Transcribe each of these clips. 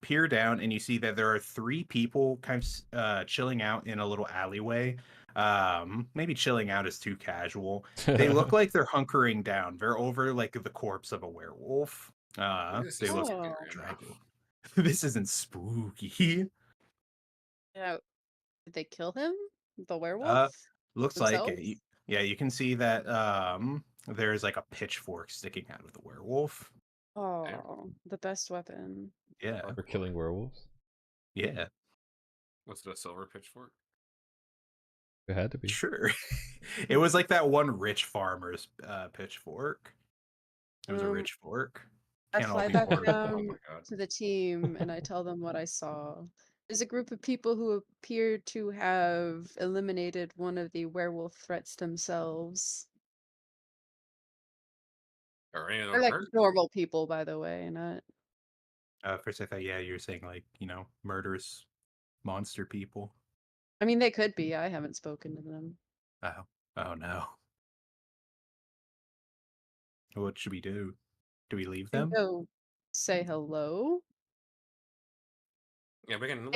peer down and you see that there are 3 people kind of chilling out in a little alleyway. Maybe chilling out is too casual. They look like they're hunkering down. They're over like the corpse of a werewolf. This They is look scary draggy. enough. This isn't spooky. Yeah. Did they kill him? The Uh, werewolf? looks like it. Themselves? Yeah, you can see that there's like a pitchfork sticking out of the werewolf. Oh, the best weapon. Yeah, For killing werewolves? yeah, Was it a silver pitchfork? It had to be. sure. It was like that one rich farmer's pitchfork. It was a rich fork. I Can't all fly be back portable. Oh down my god. to the team and I tell them what I saw. There's a group of people who appear to have eliminated one of the werewolf threats themselves. Are any of They're them like hurt? normal people, by the way, not. First I thought, yeah, you were saying like, murderous monster people. I mean, they could be. I haven't spoken to them. Oh no. What should we do? Do we leave And them? go say hello. Yeah, we can.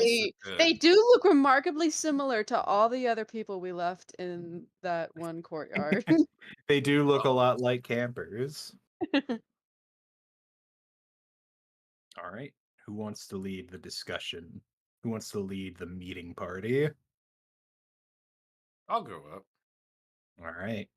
They do look remarkably similar to all the other people we left in that one courtyard. They do look a lot like campers. All right. Who wants to lead the discussion? Who wants to lead the meeting party? I'll go up. All right.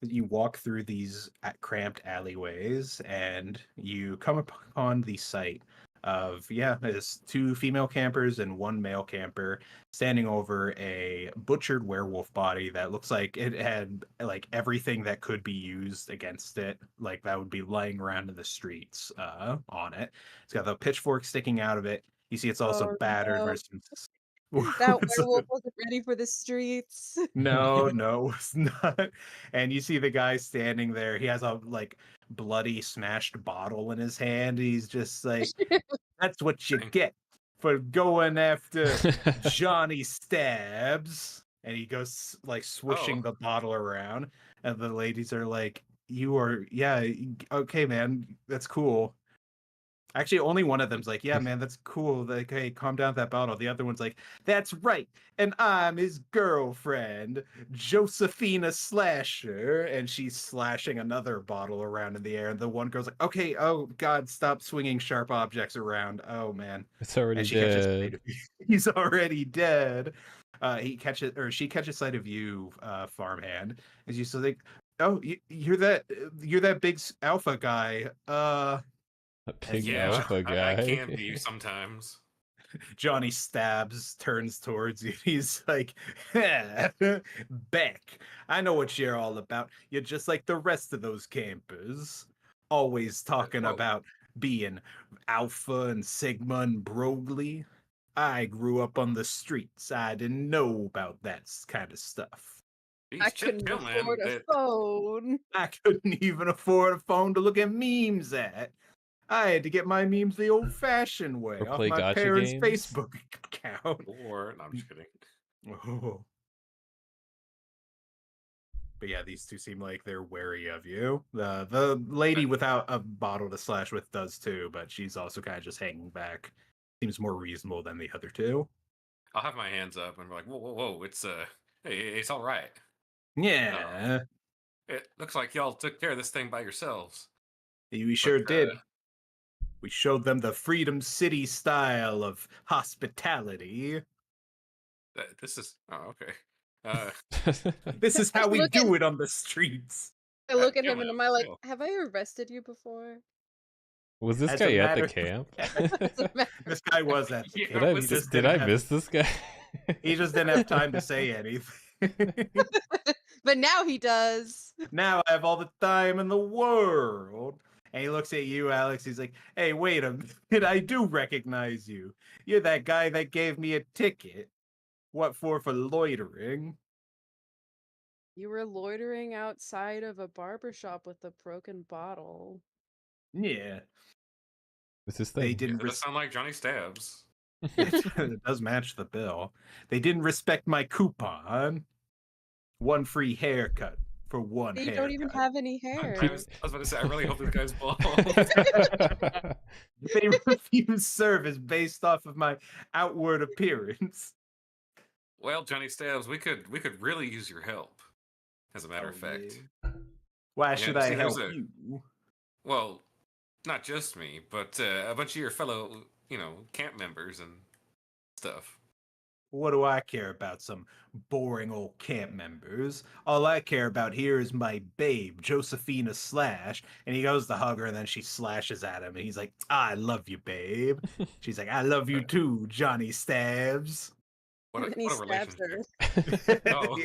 You walk through these cramped alleyways and you come upon the site of, there's 2 female campers and 1 male camper standing over a butchered werewolf body that looks like it had like everything that could be used against it, like that would be lying around in the streets on it. It's got the pitchfork sticking out of it. You see it's also Oh, battered. no. There's some That werewolf wasn't ready for the streets. No, it's not. And you see the guy standing there. He has a like bloody smashed bottle in his hand. He's just like, that's what you get for going after Johnny Stabs. And he goes like swishing the bottle around. And the ladies are like, okay, man, that's cool. Actually, only one of them's like, yeah, man, that's cool. Like, hey, calm down with that bottle. The other one's like, that's right. And I'm his girlfriend, Josephina Slasher. And she's slashing another bottle around in the air. And the one girl's like, okay, oh, God, stop swinging sharp objects around. Oh, man. It's already And she dead. He's already dead. She catches sight of you, farmhand. And she's like, oh, you're that big alpha guy. A big Yeah, alpha guy. I can be sometimes. Johnny Stabs turns towards you. He's like, Beck, I know what you're all about. You're just like the rest of those campers. Always talking about being Alpha and Sigma and Broglie. I grew up on the streets. I didn't know about that kind of stuff. I couldn't afford a phone. I couldn't even afford a phone to look at memes at. I had to get my memes the old-fashioned way Or off play my gacha parents' games? Facebook account. No, I'm just kidding. Oh. But yeah, these 2 seem like they're wary of you. The lady without a bottle to slash with does too, but she's also kind of just hanging back. Seems more reasonable than the other 2. I'll have my hands up and be like, whoa, it's hey, it's all right. Yeah. It looks like y'all took care of this thing by yourselves. We sure did. We showed them the Freedom City style of hospitality. This is okay. This is how we do it on the streets. I look at him and am I like, have I arrested you before? Was this As guy a at the matter- camp? This guy was at the Yeah, camp. Did I miss this guy? He just didn't have time to say anything. But now he does. Now I have all the time in the world. And he looks at you, Alex. He's like, hey, wait a minute. I do recognize you. You're that guy that gave me a ticket. What for loitering? You were loitering outside of a barbershop with a broken bottle. Yeah. What's this They thing? didn't Does sound like Johnny Stabs. It does match the bill. They didn't respect my coupon. 1 free haircut for one They haircut. don't even have any I hair. was about to say, I really hope this guy's bald. They refuse service based off of my outward appearance. Well, Johnny Stabs, we could really use your help. As a matter of fact. Yeah. Why Yeah, should you I see, there's help a- you? Well, not just me, but a bunch of your fellow, camp members and stuff. What do I care about some boring old camp members? All I care about here is my babe, Josephina Slash. And he goes to hug her, and then she slashes at him. And he's like, I love you, babe. She's like, I love you too, Johnny Stabs. What And he a stabs relationship. her. Oh.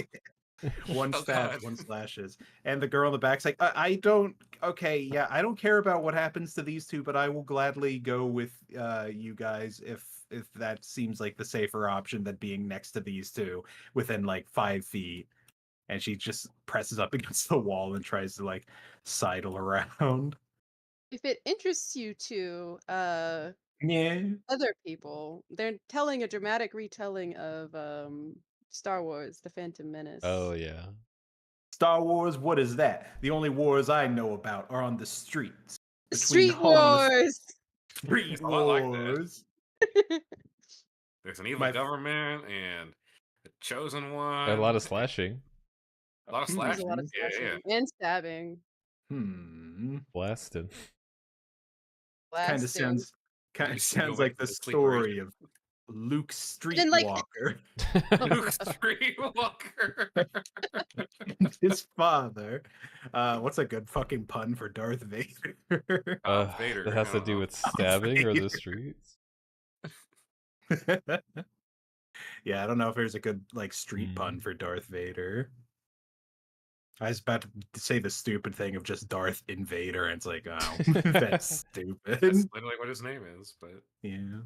One Oh, stabs, God. one slashes. And the girl in the back's like, I don't, okay, yeah, I don't care about what happens to these two, but I will gladly go with you guys if that seems like the safer option than being next to these two within like 5 feet. And she just presses up against the wall and tries to like sidle around. If it interests you to Yeah. other people, they're telling a dramatic retelling of Star Wars: The Phantom Menace. Oh yeah. Star Wars, what is that? The only wars I know about are on the streets. Street homeless- Wars. Street It's a lot like that. Wars. There's an evil My- government and a chosen one. A lot of slashing. A lot of Hmm. There's slashing. a lot of Yeah, slashing and stabbing. Blasted. Kind of Blasting. sounds You can go back like to the the sleeper story of Luke then, like- Streetwalker Luke Streetwalker. and his father. What's a good fucking pun for Darth Vader? Vader. That has I to don't do know. with stabbing or Vader. the streets. Yeah, I don't know if there's a good like street pun Hmm. for Darth Vader. I was about to say the stupid thing of just Darth Invader, and it's like, oh, that's stupid. That's literally what his name is, but Yeah.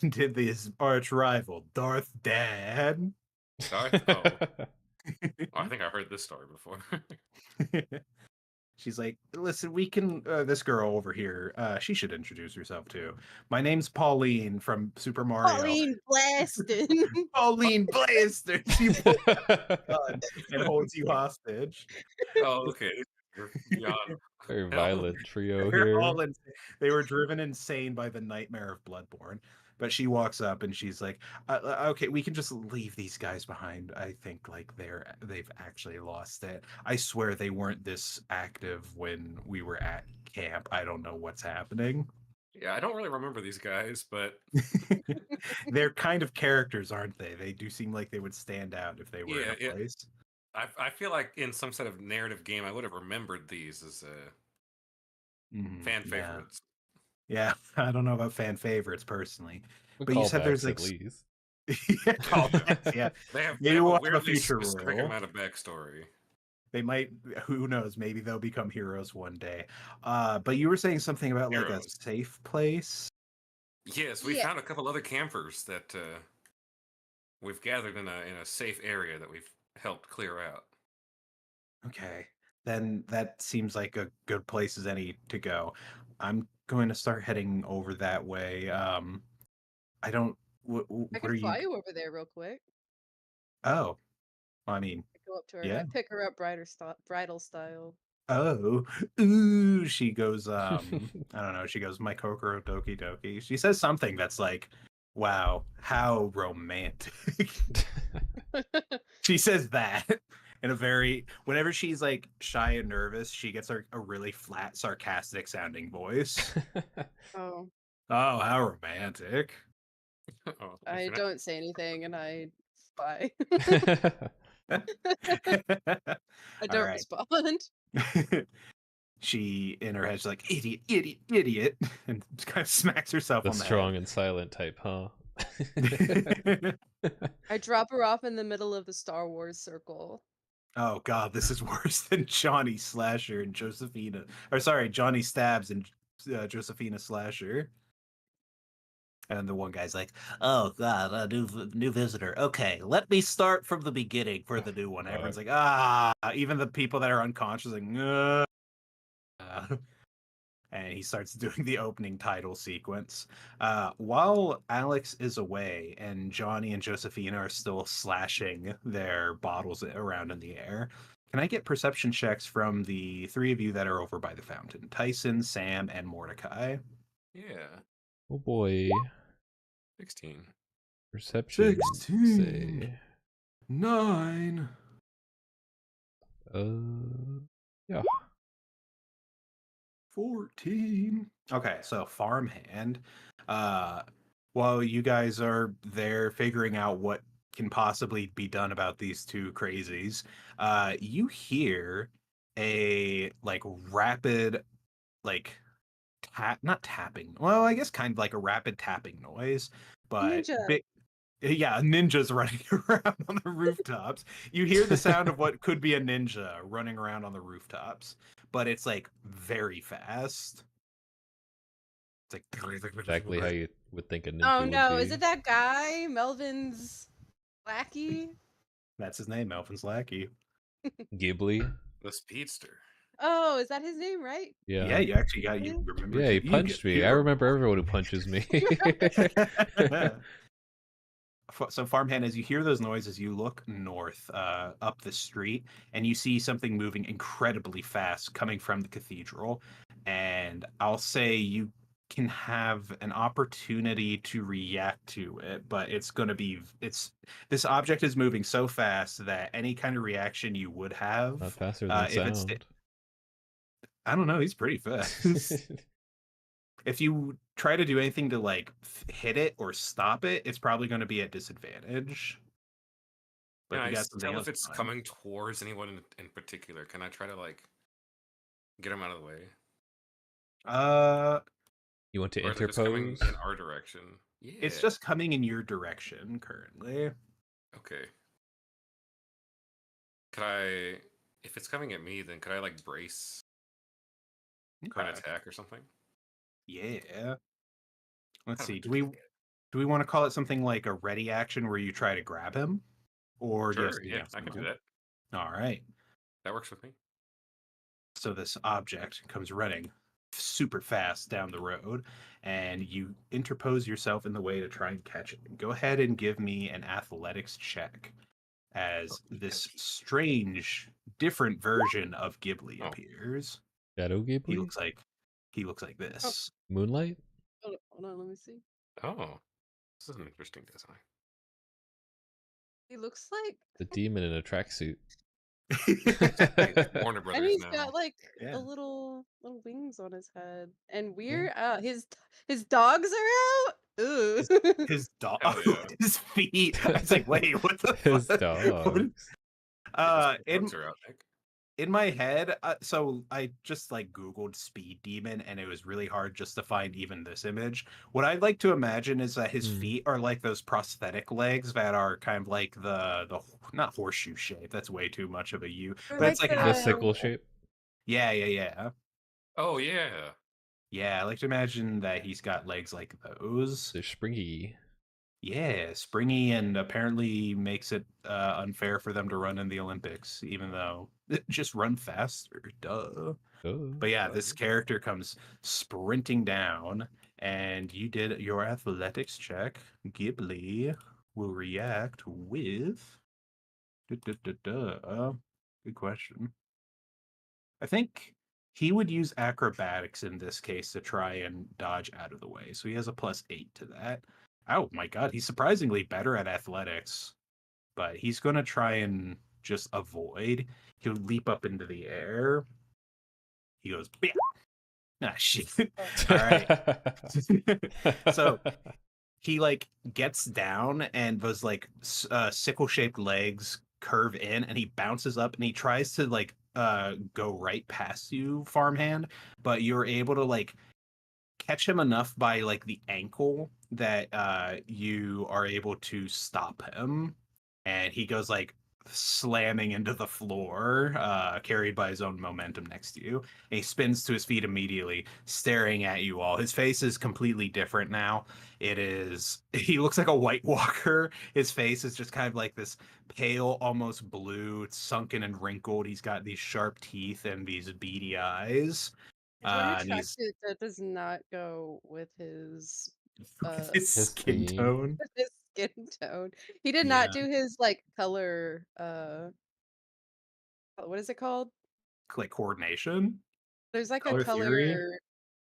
And did his arch rival, Darth Dad. Darth. Oh, I think I heard this story before. She's like, listen, we can, this girl over here, she should introduce herself too. My name's Pauline from Super Mario. Pauline Blasting. Pauline Blaster. She pulls a gun and holds you hostage. Oh, okay. You're beyond. Very Hell. violent trio They're here. all they were driven insane by the nightmare of Bloodborne. But she walks up and she's like, okay, we can just leave these guys behind. I think like they've actually lost it. I swear they weren't this active when we were at camp. I don't know what's happening. Yeah, I don't really remember these guys, but They're kind of characters, aren't they? They do seem like they would stand out if they were in a Yeah. place. I feel like in some sort of narrative game, I would have remembered these as Mhm, fan yeah. favorites. Yeah, I don't know about fan favorites personally. We But you said there's, callbacks like, at least. Yeah, callbacks, yeah. They have, Maybe they have we'll a have a weirdly future specific role. amount of backstory. They might, who knows, maybe they'll become heroes one day. But you were saying something about like a Heroes. safe place. Yes, we Yeah. found a couple other campers that we've gathered in a safe area that we've helped clear out. Okay. Then that seems like a good place as any to go. I'm going to start heading over that way. I don't what I are can fly you you over there real quick. Oh, I mean, I go up to her. Yeah. I pick her up bridal style. oh, ooh, she goes, I don't know, she goes, my Kokoro Doki Doki. She says something that's like, wow, how romantic. She says that in a very, whenever she's like shy and nervous, she gets a really flat, sarcastic sounding voice. Oh, Oh, how romantic. Oh, I if you're not- don't say anything and I fly. All I don't right. respond. She in her head, she's like, idiot, idiot, idiot, and kind of smacks herself The on the strong and silent type, huh? head. I drop her off in the middle of the Star Wars circle. Oh god, this is worse than Johnny Slasher and Josephina. Or sorry, Johnny Stabs and Josephina Slasher. And the one guy's like, "Oh God, a new visitor. Okay, let me start from the beginning for the new one." Everyone's like, "Ah!" Even the people that are unconscious, like, "Ugh." and he starts doing the opening title sequence. While Alex is away and Johnny and Josephina are still slashing their bottles around in the air, can I get perception checks from the three of you that are over by the fountain? Tyson, Sam, and Mordecai. Yeah. Oh boy. 16. Perception. 16. Say. 9. Yeah. 14. Okay, so farmhand. While you guys are there figuring out what can possibly be done about these two crazies, you hear a like rapid, like not tapping. Well, I guess kind of like a rapid tapping noise, but Ninja. big. Yeah, ninjas running around on the rooftops. You hear the sound of what could be a ninja running around on the rooftops, but it's like very fast. It's like Exactly how you would think a ninja Oh would no, be. is it that guy, Melvin's lackey? That's his name, Elfin's lackey. Ghibli? The speedster. Oh, is that his name, right? Yeah, Yeah. you actually got you remember. Yeah, he punched me. I remember everyone who punches me. So farmhand, as you hear those noises, you look north, up the street, and you see something moving incredibly fast coming from the cathedral. And I'll say you can have an opportunity to react to it, but it's going to be this object is moving so fast that any kind of reaction you would have, Not faster than if it's, sound. I don't know, he's pretty fast. If you try to do anything to like hit it or stop it, it's probably going to be at disadvantage. But Can if I you got something tell else, if it's fine. coming towards anyone in particular? Can I try to like get him out of the way? You want to Or is it just coming interpose? in our direction? Yeah. It's just coming in your direction currently. Okay. Could I, if it's coming at me, then could I like brace for an Okay. attack or something? Yeah. Let's Kind of see. a Do we want to call it something like a ready action where you try to grab him, or do you have Sure, something yeah, else I in can do mind? that. All right. That works with me. So this object comes running super fast down the road, and you interpose yourself in the way to try and catch it. Go ahead and give me an athletics check as this strange, different version of Ghibli Oh. appears. Shadow He Ghibli? looks like this. Moonlight? Hold on, let me see. Oh, this is an interesting design. He looks like, The demon in a tracksuit. Warner and Brothers he's now. got like Yeah. a little wings on his head, and Yeah. weird. His dogs are out. Ooh. His dog, Hell yeah. his feet. I was like, wait, what the His fuck? dogs. In Dogs are out, Nick. in my head, so I just like Googled speed demon, and it was really hard just to find even this image. What I'd like to imagine is that his Hmm. feet are like those prosthetic legs that are kind of like the not horseshoe shape. That's way too much of a U, Or but it's like like The an sickle apple. shape? Yeah. Oh yeah. Yeah, I like to imagine that he's got legs like those. They're springy. Yeah, springy, and apparently makes it unfair for them to run in the Olympics, even though just run faster, duh. Oh. But yeah, this character comes sprinting down, and you did your athletics check. Ghibli will react with. Good question. I think he would use acrobatics in this case to try and dodge out of the way. So he has a +8 to that. Oh my god, he's surprisingly better at athletics. But he's going to try and just avoid. He'll leap up into the air. He goes, "Bam!" Ah, shit. All right. So he like gets down, and those like sickle shaped legs curve in, and he bounces up, and he tries to like go right past you, farmhand, but you're able to like catch him enough by like the ankle that you are able to stop him, and he goes like slamming into the floor, carried by his own momentum next to you. And he spins to his feet immediately, staring at you all. His face is completely different now. He looks like a White Walker. His face is just kind of like this pale, almost blue. It's sunken and wrinkled. He's got these sharp teeth and these beady eyes. He's wearing a And he's tracksuit that does not go with his with his His skin theme. tone. his skin tone. He did Yeah. not do his like color what is it called? Like coordination, There's like a color theory.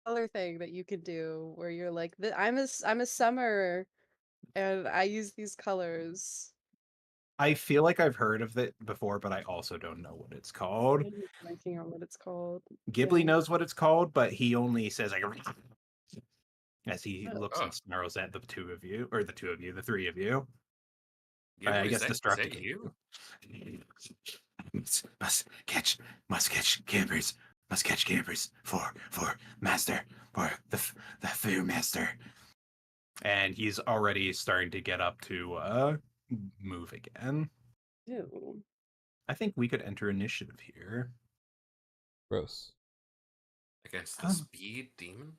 color thing that you could do where you're like, I'm a summer and I use these colors." I feel like I've heard of it before, but I also don't know what it's called. I'm blanking on what it's called. Ghibli Yeah. knows what it's called, but he only says like as he Oh. looks and snarls at the two of you, or the three of you. Gibber, I is guess that destructive. you? Must catch campers. Must catch campers for master for the FearMaster. And he's already starting to get up to move again. Ew. I think we could enter initiative here. Gross. Against the Um, speed demon?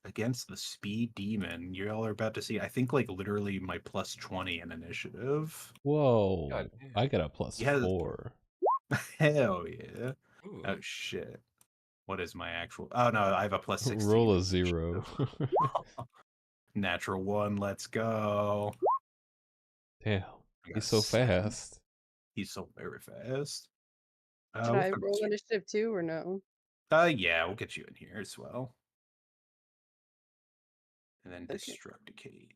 Against the speed demon. You all are about to see, I think, like literally my plus 20 in initiative. Whoa. God damn. I got a plus Yeah. 4. Hell yeah. Ooh. Oh shit. What is my actual? Oh no, I have a plus 16. Roll a in 0. initiative. Natural 1, let's go. Damn. I got He's so 7. fast. He's so very fast. Should I What's roll your- initiative too or no? Yeah, we'll get you in here as well. And then Okay. Destructicate.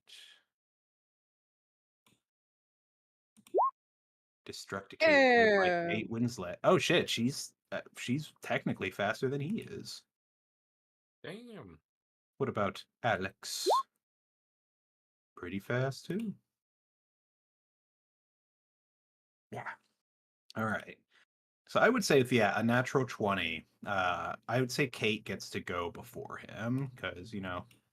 Destructicate with like Yeah. 8 Winslet. Oh shit, she's technically faster than he is. Damn. What about Alex? Pretty fast too. Yeah. All right. So I would say if a natural 20, I would say Kate gets to go before him because,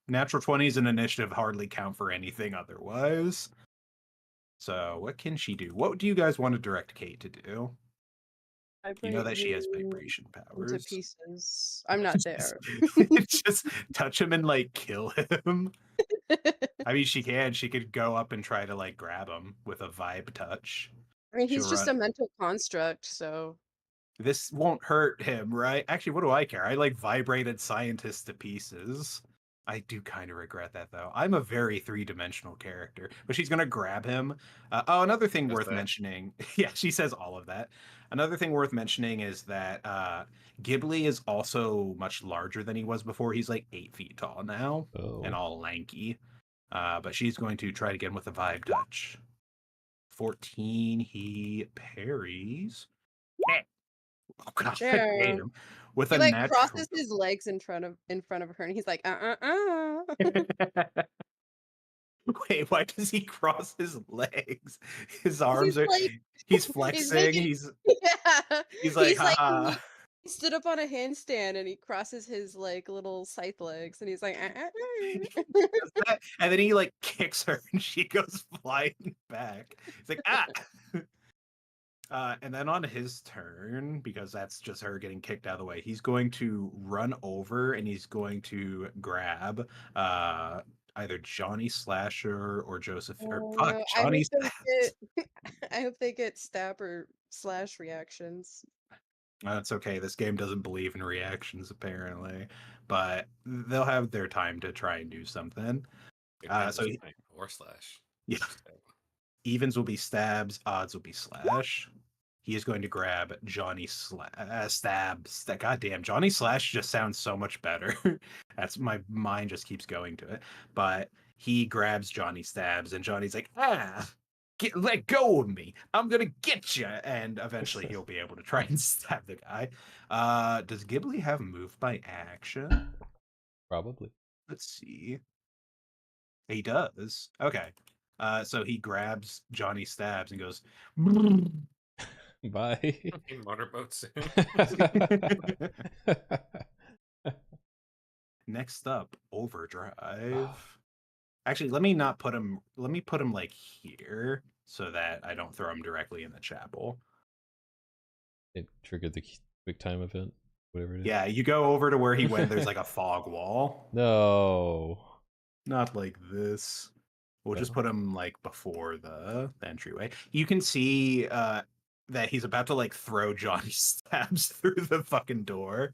natural 20s and initiative hardly count for anything otherwise. So what can she do? What do you guys want to direct Kate to do? You know that she has vibration Into powers. pieces. I'm not there. Just touch him and like kill him. I mean, she can. She could go up and try to like grab him with a vibe touch. I mean, She'll he's just run. a mental construct, so This won't hurt him, right? Actually, what do I care? I like vibrated scientists to pieces. I do kind of regret that though. I'm a very three-dimensional character, but she's gonna grab him. Another thing Does worth that? mentioning. Yeah, she says all of that. Another thing worth mentioning is that Ghibli is also much larger than he was before. He's like 8 feet tall now and Oh. all lanky. But she's going to try it again with a vibe touch. 14. He parries. Oh, God, I hate yeah. him. With He a like natural. crosses his legs in front of her, and he's like, Wait, why does he cross his legs? His 'Cause arms he's are. like, He's he's flexing. making, yeah, He's like, he's like, haha. he stood up on a handstand and he crosses his like little scythe legs, and he's like, Does that, and then he like kicks her, and she goes flying back. He's like, ah. And then on his turn, because that's just her getting kicked out of the way, he's going to run over and he's going to grab either Johnny Slasher or Joseph. Or fuck, I Johnny. hope they get, I hope they get stab or slash reactions. That's okay. This game doesn't believe in reactions, apparently, but they'll have their time to try and do something. Depends So or slash. yeah, evens will be stabs, odds will be slash. He is going to grab Johnny Stabs. That goddamn Johnny Slash just sounds so much better. That's my mind just keeps going to it. But he grabs Johnny Stabs, and Johnny's like, let go of me. I'm gonna get you. And eventually he'll be able to try and stab the guy. Does Ghibli have move by action? Probably. Let's see. He does. Okay. So he grabs Johnny Stabs and goes. Bye. He motorboats him. Next up, Overdrive. Actually, let me not put him. Let me put him like here so that I don't throw him directly in the chapel. It triggered the quick time event, whatever it is. Yeah, you go over to where he went. There's like a fog wall. No. Not like this. We'll just No. put him like before the entryway. You can see that he's about to like throw Johnny Stabs through the fucking door.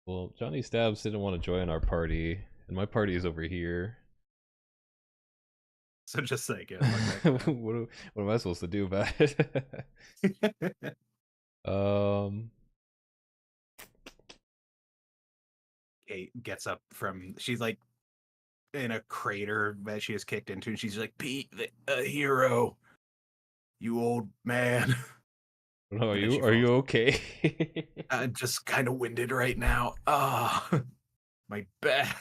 Well, Johnny Stabs didn't want to join our party, and my party is over here. So just say it. What am I supposed to do about it? Kate gets up from. She's like in a crater that she has kicked into, and she's like, "Pete, a hero, you old man." No, And then she are you falls. okay? I'm just kind of winded right now. Ah, my back.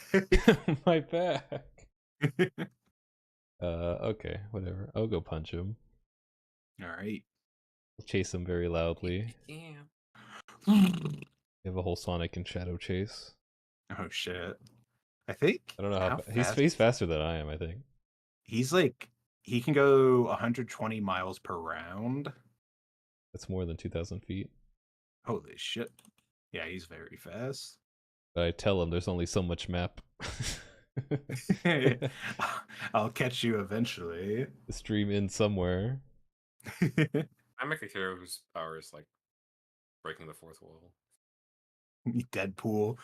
My back. Okay, whatever. I'll go punch him. All right. I'll chase him very loudly. Yeah. We have a whole Sonic and Shadow chase. Oh shit! I think I don't know how fast he's faster than I am. I think he's like he can go 120 miles per round. that's more than 2,000 feet. Holy shit! Yeah, he's very fast. But I tell him there's only so much map. I'll catch you eventually. The stream in somewhere. I make a hero whose power is like breaking the fourth wall. Deadpool.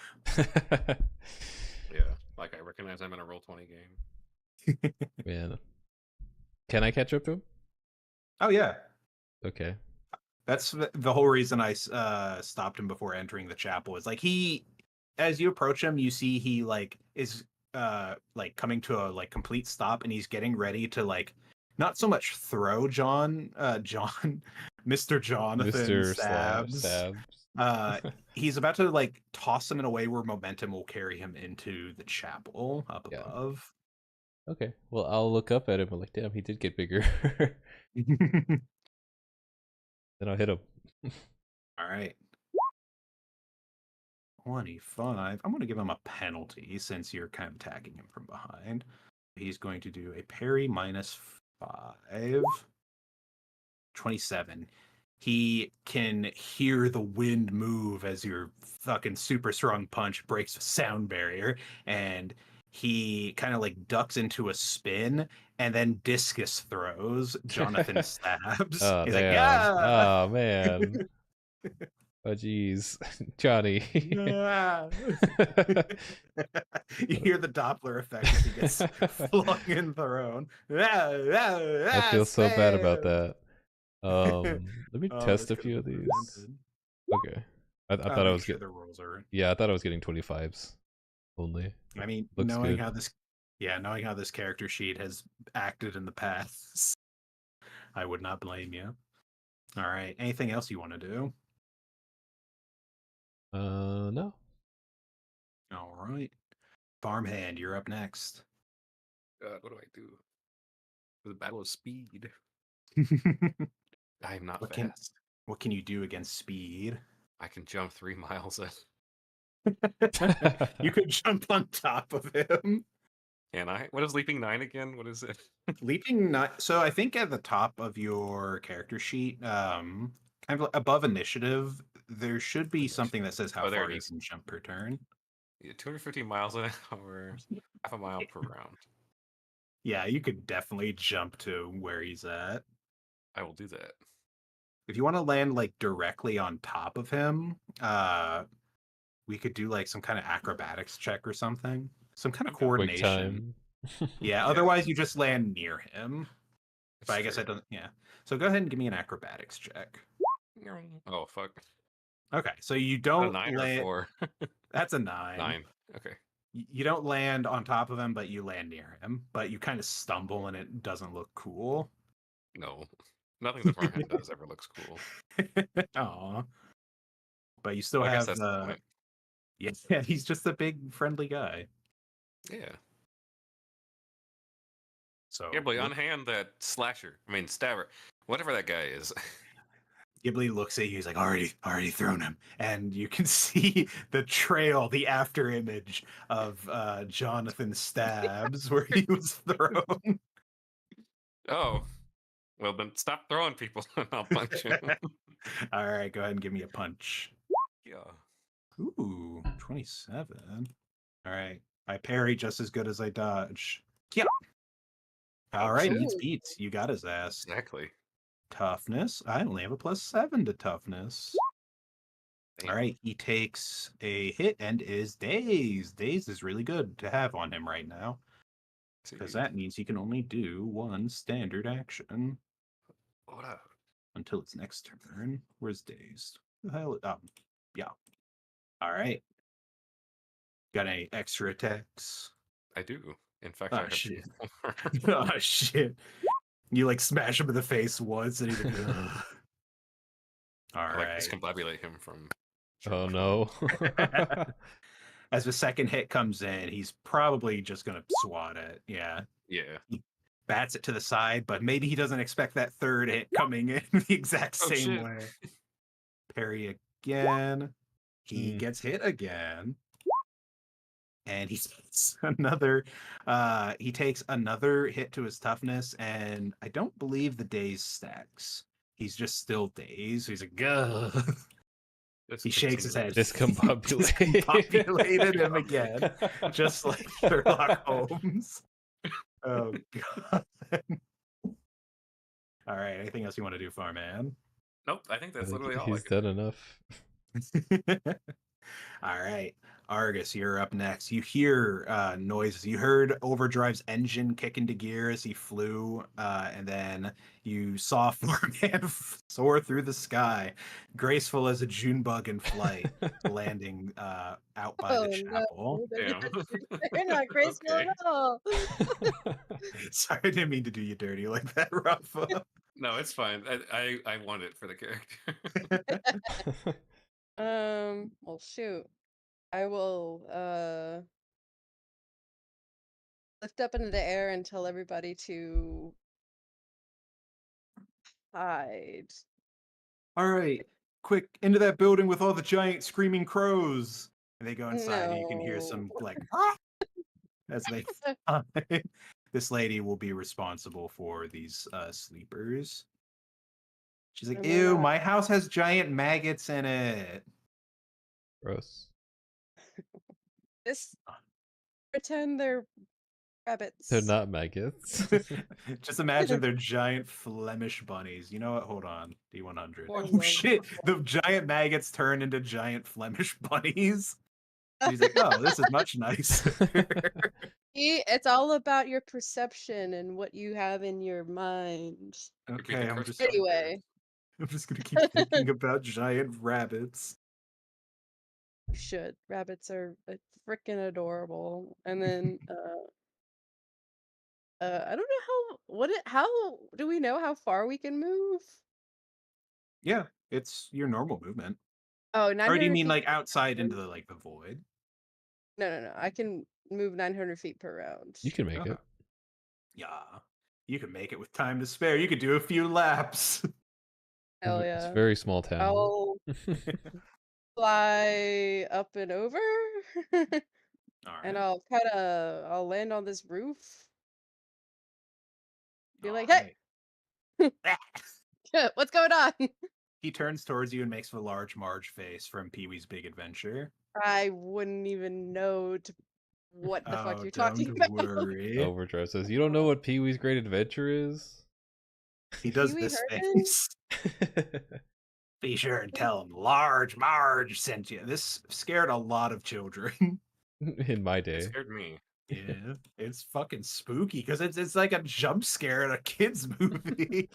Yeah, like I recognize I'm in a Roll20 game. Man, can I catch up to him? Oh yeah, Okay. that's the whole reason I stopped him before entering the chapel. Is like he, as you approach him, you see he like is like coming to a like complete stop, and he's getting ready to like not so much throw Mr. Jonathan Mr. Stabs. Stabs. He's about to like toss him in a way where momentum will carry him into the chapel up Yeah. above. Okay. Well, I'll look up at him and like, damn, he did get bigger. Then I'll hit him. All right. 25. I'm going to give him a penalty since you're kind of attacking him from behind. He's going to do a parry -5. 27. He can hear the wind move as your fucking super strong punch breaks the sound barrier, and he kind of like ducks into a spin and then discus throws Jonathan Stabs. Oh, He's damn. like, yeah. Oh, man. Oh, jeez. Johnny. You hear the Doppler effect as he gets flung and thrown. I feel so bad about that. Let me Oh, test this a could've few of been these. prevented. Okay. I thought I Make was sure getting. the rolls are. Yeah, I thought I was getting 25s only. I mean, Looks knowing good. knowing how this character sheet has acted in the past, I would not blame you. All right. Anything else you want to do? No. All right. Farmhand, you're up next. What do I do? The battle of speed. I am not What fast. what can you do against speed? I can jump 3 miles. You could jump on top of him. Can I? What is Leaping 9 again? What is it? Leaping not so I think at the top of your character sheet, kind of above initiative, there should be something that says how Oh, there far it you is. can jump per turn. Yeah, 250 miles an hour, half a mile per round. Yeah, you could definitely jump to where he's at. I will do that. If you want to land like directly on top of him, we could do like some kind of acrobatics check or something. Some kind of Okay. Quick Quick coordination. time. Yeah, Yeah. otherwise you just land near him. That's But I guess true. I don't yeah. So go ahead and give me an acrobatics check. Oh, fuck. Okay, so you A don't 9 or land 4? that's a 9. 9. Okay. You don't land on top of him, but you land near him. But you kind of stumble and it doesn't look cool. No. Nothing the front hand does ever looks cool. Aw. But you still Well, I guess have that's the point. yeah, he's just a big friendly guy. Yeah. So Ghibli, unhand that slasher. I mean, stabber. Whatever that guy is. Ghibli looks at you. He's like, already thrown him, and you can see the trail, the after image of Jonathan Stabs where he was thrown. Oh. Well, then stop throwing people and I'll punch you. All right, go ahead and give me a punch. Yeah. Ooh, 27. All right, I parry just as good as I dodge. Yeah. All right, shit. beats. You got his ass. Exactly. Toughness. I only have a +7 to toughness. All right, he takes a hit and is dazed. Dazed is really good to have on him right now because that means he can only do one standard action What up? until its next turn. Where's dazed? The hell? Yeah. All right. Got any extra attacks? I do. In fact, Oh I have shit! more. Oh shit! You like smash him in the face once, and he's like, "Ugh." All I like right. discombobulate him from. Oh Sherlock no. Holmes. As the second hit comes in, he's probably just gonna swat it. Yeah. Yeah. He bats it to the side, but maybe he doesn't expect that third hit coming in the exact Oh, same shit. way. Parry again. He Hmm. gets hit again. And he takes another hit to his toughness, and I don't believe the daze stacks. He's just still dazed. He's like, "Gah." Let's He shakes his head. Discombobulated. Discombobulated him again, just like Sherlock Holmes. Oh god. All right. Anything else you want to do, Farman? Nope, I think I that's think literally all. he's done enough. All right. Argus, you're up next. You hear noises. You heard Overdrive's engine kick into gear as he flew, and then you saw Farman soar through the sky, graceful as a June bug in flight, landing out by the Oh chapel. no, they're Damn. they're not graceful Okay. at all. Sorry, I didn't mean to do you dirty like that, Rafa. No, it's fine. I want it for the character. Well, shoot. I will lift up into the air and tell everybody to hide. All right, quick, into that building with all the giant screaming crows. And they go inside, and you can hear No. some like as they hide. This lady will be responsible for these sleepers. She's like, And they're "Ew, not. my house has giant maggots in it." Gross. Just pretend they're rabbits. They're not maggots. Just imagine they're giant Flemish bunnies. You know what? Hold on, D100. I Oh love shit! The giant maggots turn into giant Flemish bunnies. She's like, "Oh, this is much nicer." It's all about your perception and what you have in your mind. Okay, I'm just Anyway, gonna keep thinking about giant rabbits. you should. Rabbits are freaking adorable. And then I don't know how do we know how far we can move? Yeah, it's your normal movement. Oh, Or do you 900 mean feet like per outside into round? the void? No. I can move 900 feet per round. You can make Okay. it. Yeah, you can make it with time to spare. You could do a few laps. Hell It's yeah. a very small town. I'll fly up and over. All And right. I'll land on this roof. Be All like, right. hey, what's going on? He turns towards you and makes a large Marge face from Pee Wee's Big Adventure. I wouldn't even know what the fuck Oh, you're don't talking about. worry. Overdrive says, "You don't know what Pee Wee's Great Adventure is." He does Pee-wee this Herman? face. Be sure and tell him Large Marge sent you. This scared a lot of children. In my It day. scared me. Yeah, it's fucking spooky because it's like a jump scare in a kids movie.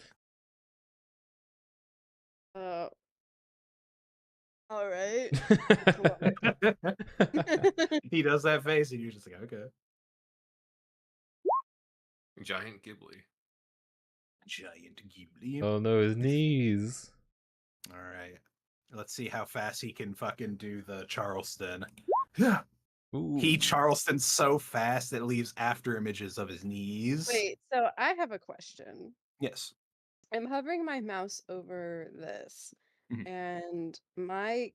All right. He does that face, and you're just like, okay. Giant Ghibli. Giant Ghibli. Oh no, his knees. All right, let's see how fast he can fucking do the Charleston. Ooh. He Charleston's so fast it leaves after images of his knees. Wait, so I have a question. Yes. I'm hovering my mouse over this, Mhm. and my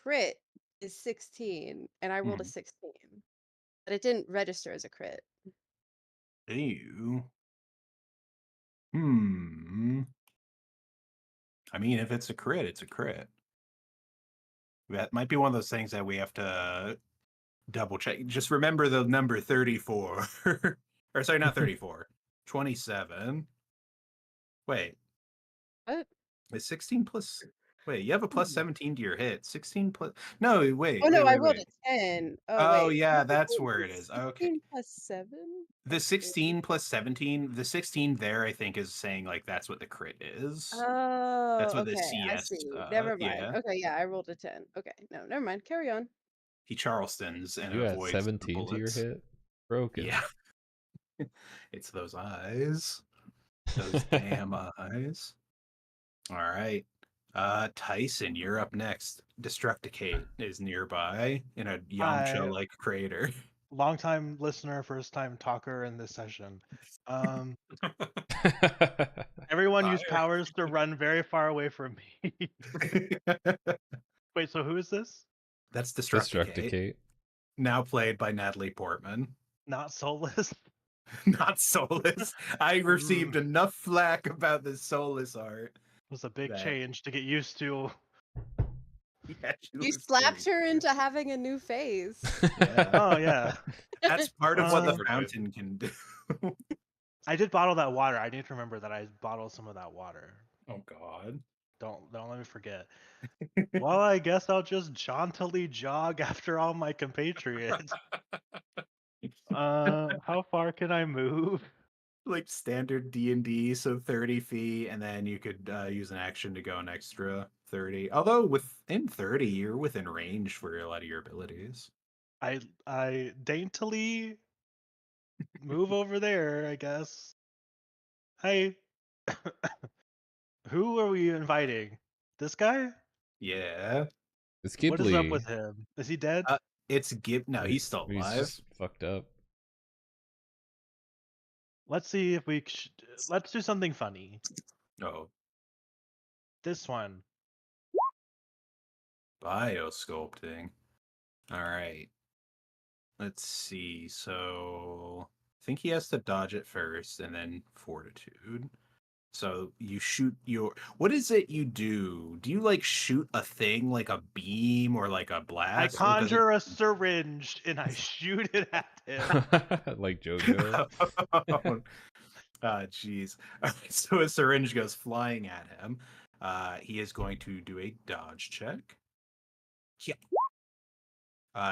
crit is 16, and I rolled a Mhm. 16, but it didn't register as a crit. Ew. Hmm. I mean, if it's a crit, it's a crit. That might be one of those things that we have to double check. Just remember the number 34. Or sorry, not 34. 27. Wait. What? Is 16 plus Wait, you have a plus 17 to your hit. 16 plus. No, wait, Oh no, wait, I wait, rolled wait. a 10. Oh Oh, wait. yeah, What was that's it? where it is. Okay. 16 plus 7? The 16 plus 17, the 16 there, I think, is saying like that's what the crit is. That's Oh, what the okay. I CS. see. Never mind. Yeah. Okay, yeah, I rolled a 10. Okay, no, never mind. Carry on. He Charlestons and You got avoids the 17 to your bullets. hit? Broken. Yeah. It's those eyes. Those damn eyes. All right. Tyson, you're up next. Destructicate is nearby in a Hi. Yamcha-like crater. Long-time listener, first-time talker in this session. Um, everyone use Fire. powers to run very far away from me. Wait, so who is this? That's Destructicate, Destructicate. now played by Natalie Portman. Not soulless. Not Solus. I received enough flack about the Solus art. It was a big That- change to get used to. Yeah, she You looks slapped pretty her good. into having a new face. Yeah. Oh yeah, That's part of what the Uh, fountain can do. I did bottle that water. I need to remember that I bottled some of that water. Oh God. Don't let me forget. Well, I guess I'll just jauntily jog after all my compatriots. How far can I move? Like standard D&D, so 30 feet, and then you could use an action to go an extra 30. Although within 30, you're within range for a lot of your abilities. I daintily move over there, I guess. Hey, who are we inviting? This guy? Yeah. It's What is up Ghibli. with him? Is he dead? It's Gib. No, he's still He's alive. just fucked up. Let's see if we let's do something funny. Oh, This one. biosculpting. All right. Let's see. So I think he has to dodge it first and then fortitude. So you shoot your. What is it you do? Do you like shoot a thing like a beam or like a I blast? conjure a syringe and I shoot it at him. Like JoJo. Jeez. So a syringe goes flying at him. He is going to do a dodge check. Yeah.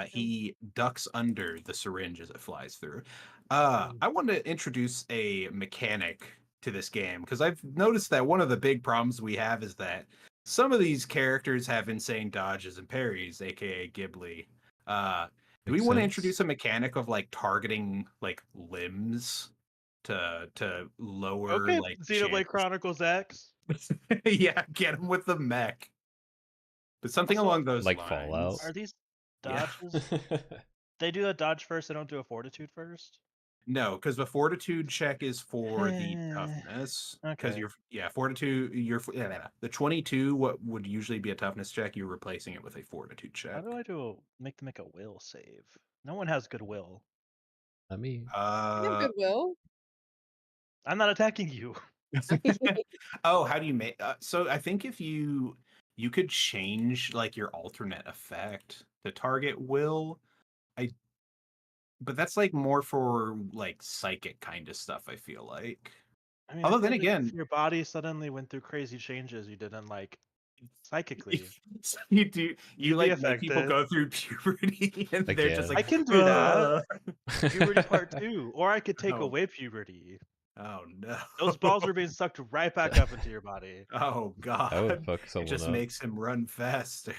He ducks under the syringe as it flies through. I want to introduce a mechanic to this game because I've noticed that one of the big problems we have is that some of these characters have insane dodges and parries, aka Ghibli. Do we Makes want to sense. introduce a mechanic of like targeting like limbs to lower Okay, like Xenoblade chance? Chronicles X. Yeah, get him with the mech. But something Also, along those like lines. Fallout. Are these Yeah. dodges? They do a dodge first, they don't do a fortitude first? No, because the fortitude check is for the toughness. Because Okay. fortitude, the 22, what would usually be a toughness check, you're replacing it with a fortitude check. How do I make them make a will save? No one has goodwill. I mean, I have goodwill. I'm not attacking you. Oh, how do you make? So I think if you could change like your alternate effect to target will, but that's like more for like psychic kind of stuff. I feel like. I mean, Although I then feel like again, if your body suddenly went through crazy changes you didn't like psychically. you do You'd be like make people affected. go through puberty and they're just Again. like I can do that. "Ugh." Puberty part 2. Or I could take Oh. away puberty. Oh no. Those balls are being sucked right back up into your body. Oh god. that would fuck It someone just up. makes him run faster.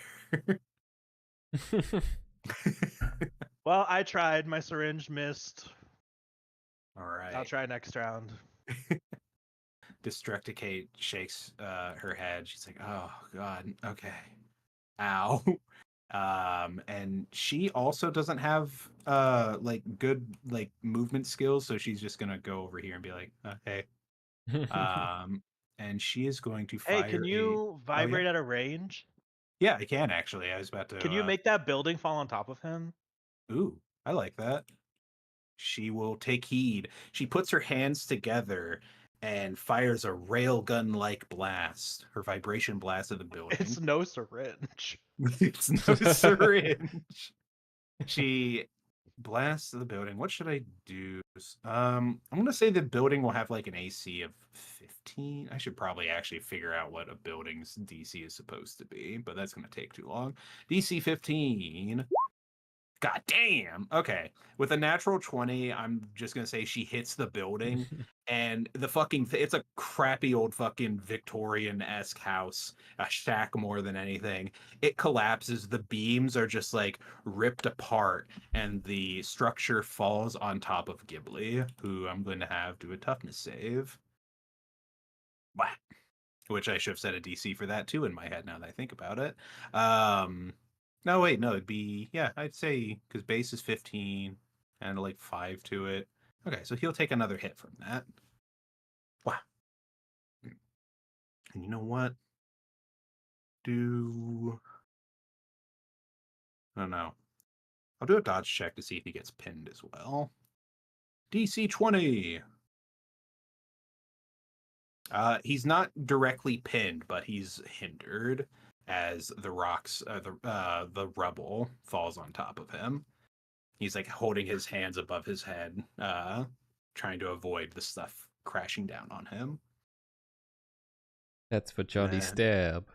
Well, I tried. My syringe missed. All right. I'll try next round. Destructicate shakes her head. She's like, "Oh God, okay, ow." And she also doesn't have like good like movement skills, so she's just gonna go over here and be like, "Okay." And she is going to fire. Hey, can you vibrate at a range? Yeah, I can actually. I was about to. Can you make that building fall on top of him? Ooh, I like that. She will take heed. She puts her hands together and fires a railgun-like blast. Her vibration blast of the building. It's no syringe. It's no syringe. She blasts the building. What should I do I'm gonna say the building will have like an AC of 15. I should probably actually figure out what a building's DC is supposed to be, but that's gonna take too long. DC 15. God damn. Okay. With a natural 20, I'm just going to say she hits the building and the fucking it's a crappy old fucking Victorian-esque house, a shack more than anything. It collapses, the beams are just like ripped apart and the structure falls on top of Ghibli, who I'm going to have do a toughness save. Wow. Which I should have set a DC for that too in my head now that I think about it. No, wait, no, it'd be, yeah, I'd say, because base is 15 and like 5 to it. Okay, so he'll take another hit from that. Wow. And you know what? I don't know. I'll do a dodge check to see if he gets pinned as well. DC 20. He's not directly pinned, but he's hindered as the rocks, the rubble falls on top of him. He's like holding his hands above his head, trying to avoid the stuff crashing down on him. That's for Johnny Stab.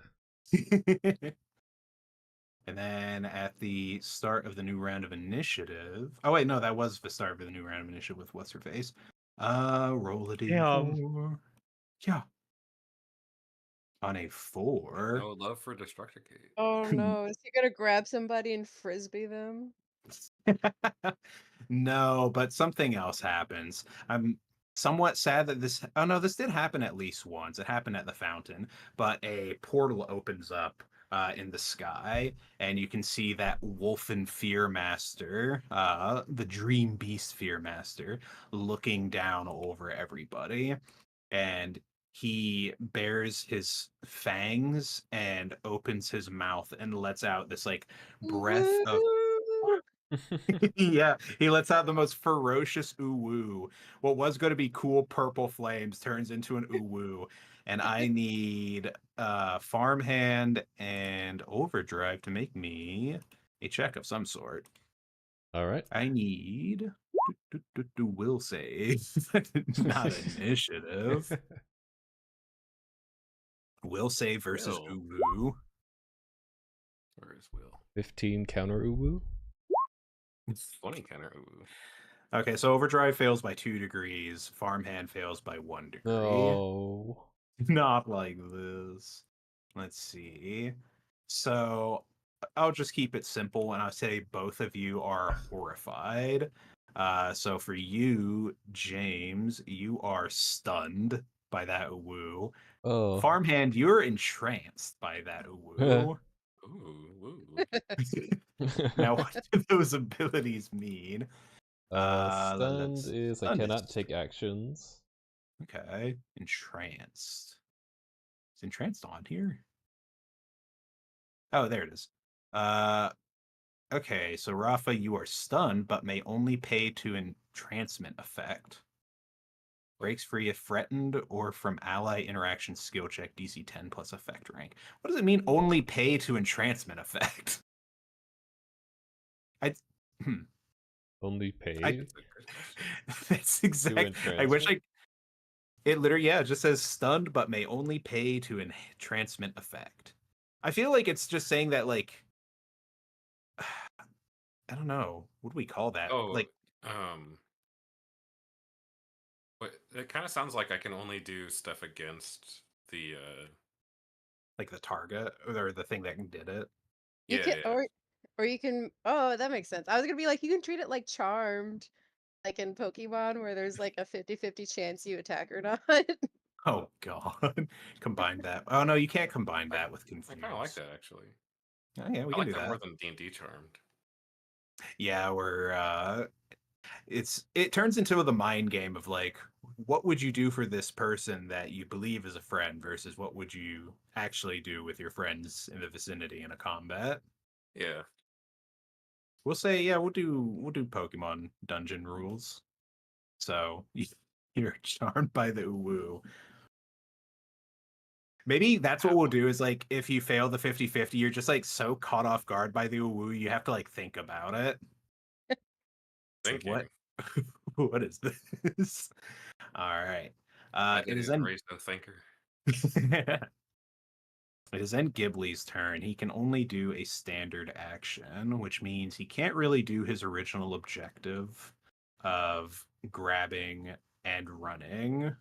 And then at the start of the new round of initiative. Oh wait, no, that was the start of the new round of initiative with what's her face. Roll a d4. Yeah. On a 4. No love for Destructicate. Oh no, is he gonna grab somebody and frisbee them? No, but something else happens. I'm somewhat sad that this. Oh no, this did happen at least once. It happened at the fountain, but a portal opens up in the sky, and you can see that Wolf and FearMaster, the Dream Beast FearMaster, looking down over everybody, and he bares his fangs and opens his mouth and lets out this like breath of yeah, he lets out the most ferocious ooh-woo. What was going to be cool purple flames turns into an ooh-woo. And I need farmhand and overdrive to make me a check of some sort. All right. I need will save, not initiative. Will save versus Will. ooh-woo. Where is Will? 15 counter uwu. 20 counter. Ooh. Okay, so overdrive fails by 2 degrees. Farmhand fails by 1 degree. No. Not like this. Let's see. So I'll just keep it simple and I'll say both of you are horrified. So for you, James, you are stunned by that woo. Oh. Farmhand, you're entranced by that woo. Ooh, woo. Now, what do those abilities mean? Stunned Let's- is I stunned cannot is- take actions. Okay, entranced. Is entranced on here? Oh, there it is. Okay, so Rafa, you are stunned, but may only pay to entrancement effect. Breaks free if threatened or from ally interaction skill check DC 10 plus effect rank. What does it mean only pay to entrancement effect? Only pay. I- That's a good question. That's exact. I wish entrancement? it literally, yeah, it just says stunned, but may only pay to entrancement effect. I feel like it's just saying that, like, I don't know. What do we call that? Oh, Like, but it kind of sounds like I can only do stuff against the like the target or the thing that did it. You yeah, can yeah. or you can oh, that makes sense. I was gonna be like, you can treat it like Charmed, like in Pokemon, where there's like a 50-50 chance you attack or not. Oh god. Combine that. Oh no, you can't combine that with I confuse. kind of like that actually. Oh, yeah, we I can like do that that. more than D&D Charmed. Yeah, it turns into the mind game of like, what would you do for this person that you believe is a friend versus what would you actually do with your friends in the vicinity in a combat? Yeah. We'll say, yeah, we'll do Pokemon dungeon rules. So you're charmed by the uwu. Maybe that's what we'll do is like if you fail the 50-50, you're just like so caught off guard by the uwu, you have to like think about it. It's like, Thinking. What is this? All right. I It didn't is even then raise no thinker. it is then Ghibli's turn. He can only do a standard action, which means he can't really do his original objective of grabbing and running.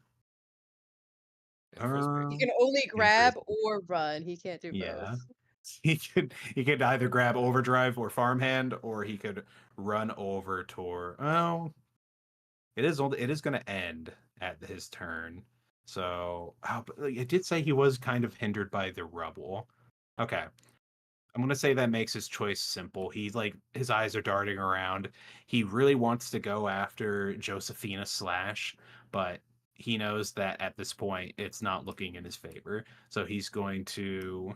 And frisbee. He can only in grab Frisbee. or run. He can't do Yeah. both. He could either grab overdrive or farmhand, or he could run over toward. Oh, it is going to end at his turn. So but it did say he was kind of hindered by the rubble. Okay, I'm going to say that makes his choice simple. He's like his eyes are darting around. He really wants to go after Josephina Slash, but he knows that at this point it's not looking in his favor. So he's going to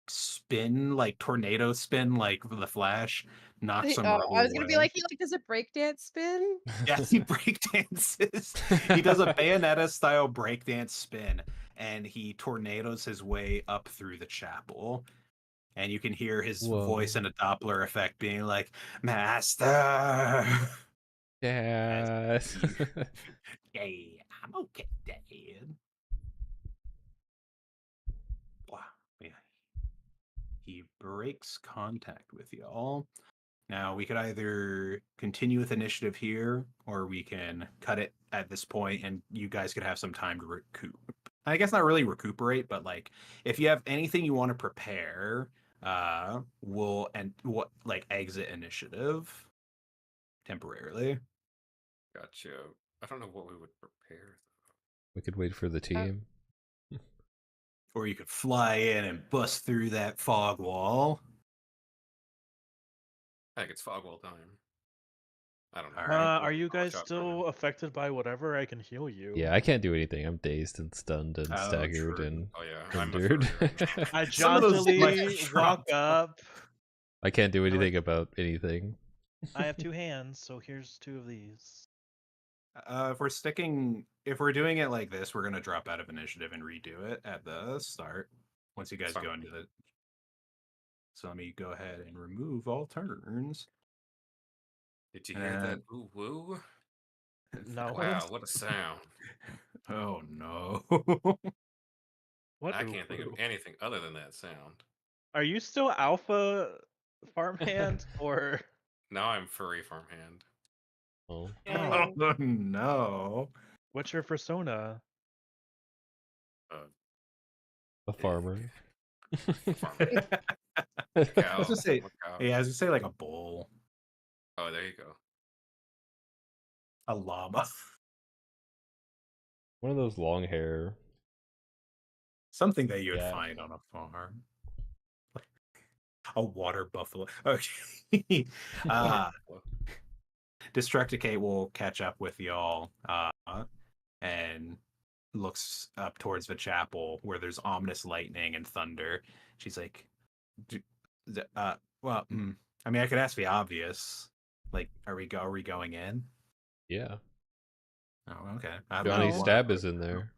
spin, like tornado spin, like the Flash, knock some Oh, rubble I was gonna be away. like, he like does a breakdance spin. Yeah, he breakdances. He does a Bayonetta style breakdance spin, and he tornadoes his way up through the chapel. And you can hear his voice Whoa. in a Doppler effect being like, Master. Yeah. Hey, I'm okay, Dad. Wow. Yeah. He breaks contact with y'all. Now, we could either continue with initiative here, or we can cut it at this point, and you guys could have some time to recoup. I guess not really recuperate, but like if you have anything you want to prepare, we'll like exit initiative temporarily, Gotcha. I don't know what we would prepare. We could wait for the team. or you could fly in and bust through that fog wall. Heck, it's Fogwall time. I don't know. All right. Are you Watch guys out for him. still affected by whatever? I can heal you. Yeah, I can't do anything. I'm dazed and stunned and Oh, staggered true. and Oh yeah, I'm a hindered. furry. I Some of those jauntily might walk drop. up. I can't do anything about anything. I have 2 hands, so here's 2 of these. If we're doing it like this, we're gonna drop out of initiative and redo it at the start once you guys Fine. go into the. So let me go ahead and remove all turns. Did you hear that? Woo woo! No. Wow, what a sound! Oh no! What? I can't think of anything other than that sound. Are you still alpha farmhand or? Now I'm furry farmhand. Oh, Oh no! What's your persona? a farmer. Farmer. I Cow. was gonna say, I'm a cow. yeah, I was gonna say like a bull, Oh, there you go. a llama, One of those long hair. something that you would Yeah. find on a farm. A water buffalo. Okay. Destructicate will catch up with y'all and looks up towards the chapel where there's ominous lightning and thunder. She's like, well, I mean, I could ask the obvious. Like, are we going in? Yeah. Oh, okay. Johnny know. Stab is in there.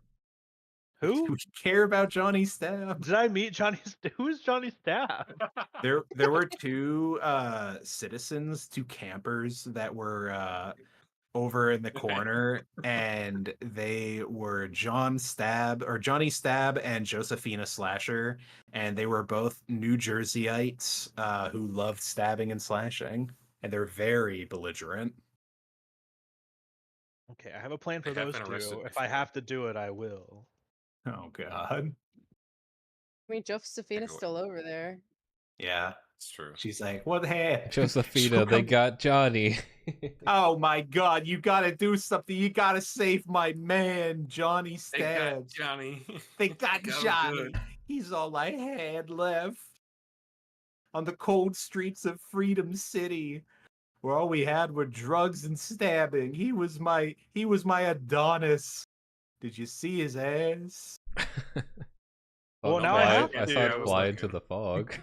Do Who? we care about Johnny Stab? Did I meet Johnny? Who's Johnny Staff? There were two citizens, two campers that were over in the corner, and they were Johnny Stab and Josephina Slasher, and they were both New Jerseyites who loved stabbing and slashing, and they're very belligerent. Okay, I have a plan for They have those been arrested 2. If I before. have to do it, I will. Oh God. I mean, Josephina's go- still over there. Yeah. It's true. She's like, what hey? Josephina, they got Johnny. Oh my God, you gotta do something. You gotta save my man, Johnny They got Stab. Johnny. They got Got him Johnny. good. He's all I had left on the cold streets of Freedom City, where all we had were drugs and stabbing. He was my Adonis. Did you see his ass? Well, Oh, now I have I to. saw Yeah, it it was fly like into it. the fog.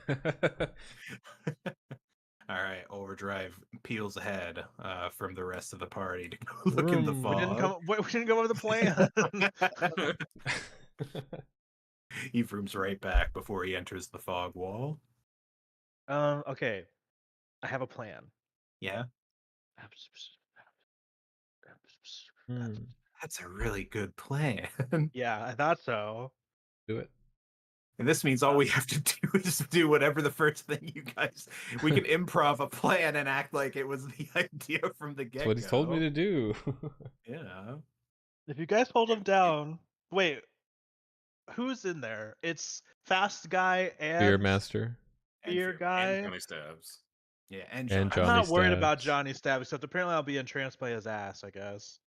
All right, Overdrive peels ahead from the rest of the party to go look in the Vroom. We didn't fog. we didn't come up with a plan. He rooms right back before he enters the fog wall. Okay, I have a plan. Yeah. Hmm. That's a really good plan. Yeah, I thought so. Do it. And this means all we have to do is do whatever the first thing you guys. We can improv a plan and act like it was the idea from the get That's go. what he's told me to do. Yeah. If you guys hold him down, wait, who's in there? It's Fast Guy and FearMaster Fear And Guy. Johnny Stabs. Yeah. And and I'm Johnny. not Johnny worried about Stabs. Johnny Stab, except apparently I'll be entranced by his ass, I guess.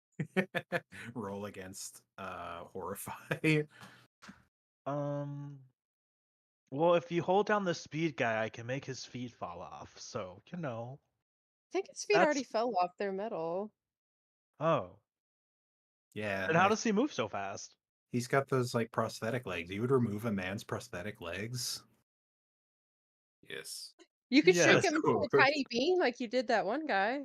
Roll against horrify. Um. Well, if you hold down the speed guy, I can make his feet fall off. So, I think his feet That's- already fell off their metal. Oh. Yeah. And how does he move so fast? He's got those like prosthetic legs. You would remove a man's prosthetic legs. Yes. You could Yeah, shake that's him cool. into a tiny bean like you did that one guy.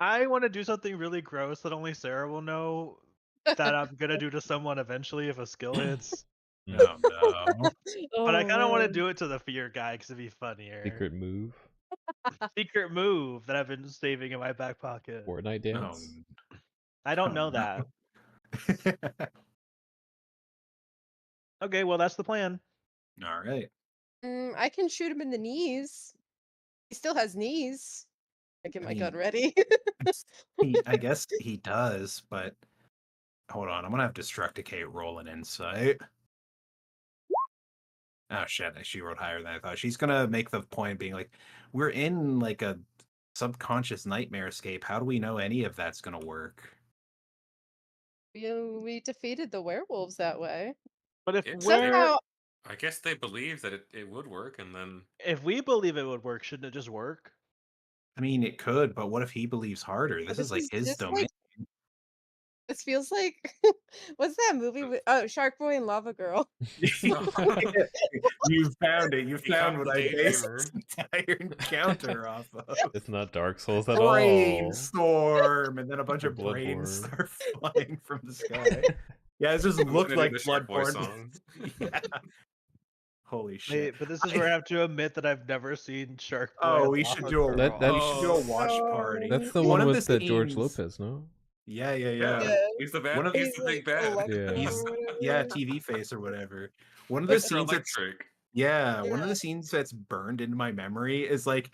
I want to do something really gross that only Sarah will know that I'm gonna do to someone eventually if a skill hits. Oh no. But I kind of want to man. do it to the fear guy because it'd be funnier. Secret move. Secret move that I've been saving in my back pocket. Fortnite dance. I don't know Oh, that. no. Okay, well that's the plan. All right. I can shoot him in the knees. He still has knees. I get I my gun mean, ready. I guess he does, but hold on. I'm gonna have Destructicate roll an insight. Oh shit! She rolled higher than I thought. She's gonna make the point being like, we're in like a subconscious nightmare escape. How do we know any of that's gonna work? We defeated the werewolves that way. But if It's we're Somehow, I guess they believe that it would work, and then if we believe it would work, shouldn't it just work? I mean, it could, but what if he believes harder? This is like his this domain. this feels like what's that movie with Shark Boy and Lava Girl? You found it. You He found found what the I based gatekeeper. this entire encounter off of. It's not Dark Souls at all. Brainstorm, and then a bunch Or of brains Bloodborne. start flying from the sky. Yeah, it just I'm looked gonna do like the Shark Boy Bloodborne. song. Yeah. Holy shit! Wait, but this is where I have to admit that I've never seen Shark Boy. Oh, and we Lava should do a Girl. That- we should do a Oh. watch party. That's the One one of with the the George scenes- Lopez, no? Yeah. Yeah. He's the bad. One of He's He's the big like bad. electric Yeah. He's or yeah, whatever. TV face or whatever. One of the Mr. scenes that's Electric. one of the scenes that's burned into my memory is like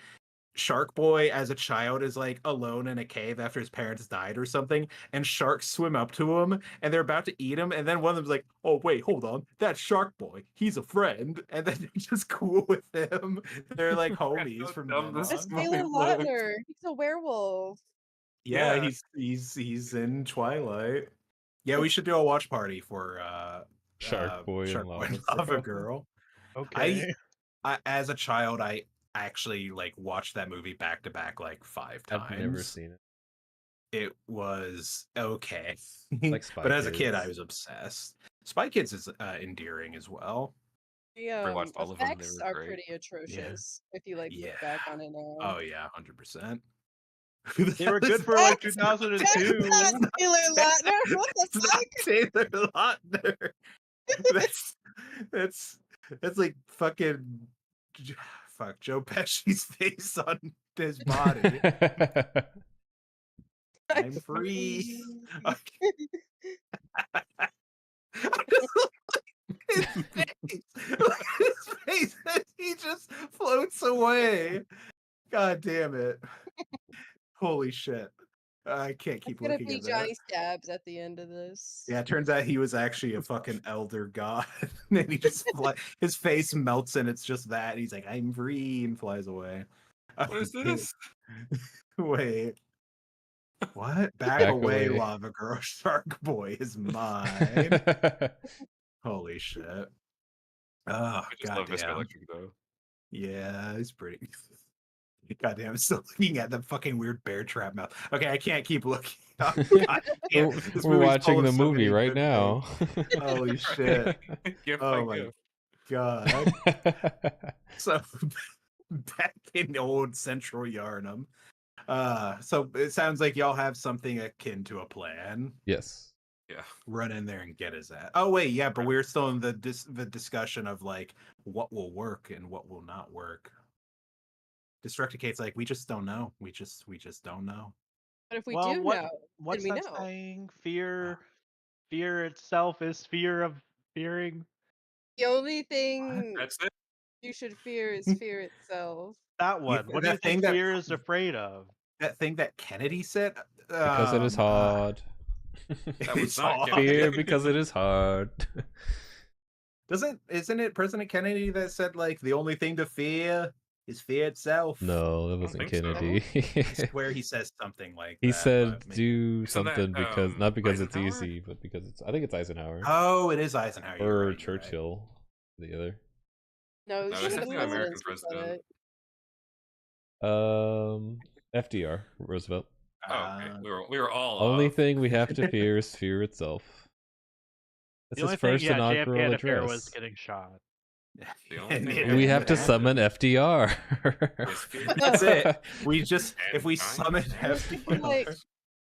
Shark Boy as a child is like alone in a cave after his parents died or something, and sharks swim up to him and they're about to eat him, and then one of them's like, "Oh wait, hold on, that's Shark Boy. He's a friend," and then they're just cool with him. They're like homies so from dumb then this That's on. movie Taylor looks. Lautner. He's a werewolf. Yeah, Yeah. he's in Twilight. Yeah, we should do a watch party for Shark Boy and Shark Boy Lava and Lava Girl. Girl. Okay. I as a child, I actually like watched that movie back to back like 5 times. I've never seen it. It was okay, Like Spy but as a kid, I Kids. was obsessed. Spy Kids is endearing as well. The Rewatched all of them, they effects were are great. pretty atrocious if you like Yeah. look back on it now. Oh yeah, 100%. They were good for like That's- 2002. That's not Taylor Lautner. What the It's fuck? not Taylor Lautner. That's like fucking fuck Joe Pesci's face on his body. I'm free. Okay. His face. Look at his face as he just floats away. God damn it. Holy shit. I can't It's keep gonna looking be at Johnny that. Stabs at the end of this. Yeah, it turns out he was actually a fucking elder god. And he just his face melts and it's just that. And he's like, I'm free, and flies away. What is this? Wait. What? Back, Back away, away. Lava Girl. Shark Boy is mine. Holy shit. Oh, I just love Mr. goddamn. Electric though. Yeah, he's pretty. Goddamn, I'm still looking at the fucking weird bear trap mouth. Okay, I can't keep looking. Oh, God damn, We're, this we're movie's watching full the of so movie many right good now. things. Holy shit. Gift Oh by my gift. God. So back in old Central Yarnum. So it sounds like y'all have something akin to a plan. Yes. Yeah. Run in there and get his ass. Oh wait, yeah, but we're still in the discussion of like what will work and what will not work. Destructicate's like, we just don't know. We just don't know. But if we Well, do what know, then what's we that know. saying? Fear itself is fear of fearing. The only thing That's it. you should fear is fear itself. That one. What do you that thing think that fear is afraid of? that thing that Kennedy said. Because it is hard. That was It's not hard. Kennedy. Fear because it is hard. Isn't it President Kennedy that said like the only thing to fear is fear itself? No, that wasn't think so. Kennedy. I swear he says something like He that. said but maybe- do Isn't that, something because not because it's Eisenhower? easy, but because it's. I think it's Eisenhower Oh, it is Eisenhower. You're or right, you're right. Churchill, the other. No, No, it's there's one of the definitely an American presidents who said president. it. FDR, Roosevelt. Oh, okay. We were all Only off. thing we have to fear is fear itself. That's The only his thing, first yeah, JFK inaugural had to fear was address. getting shot. The only thing Yeah, We have to yeah. summon FDR. Is fear. That's it. We just if And we time summon and FDR. Like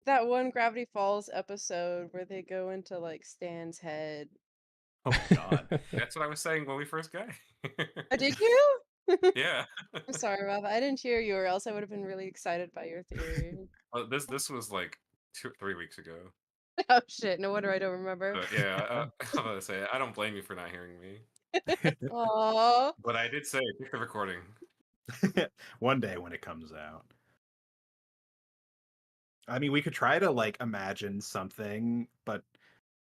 that one Gravity Falls episode where they go into like Stan's head. Oh my god. That's what I was saying when we first got. Oh, did you? Yeah. I'm sorry about that. I didn't hear you, or else I would have been really excited by your theory. Well, this was like 3 weeks ago. Oh shit! No wonder I don't remember. But yeah, I'm gonna say I don't blame you for not hearing me. Aww. But I did say pick the recording. One day when it comes out. I mean, we could try to like imagine something, but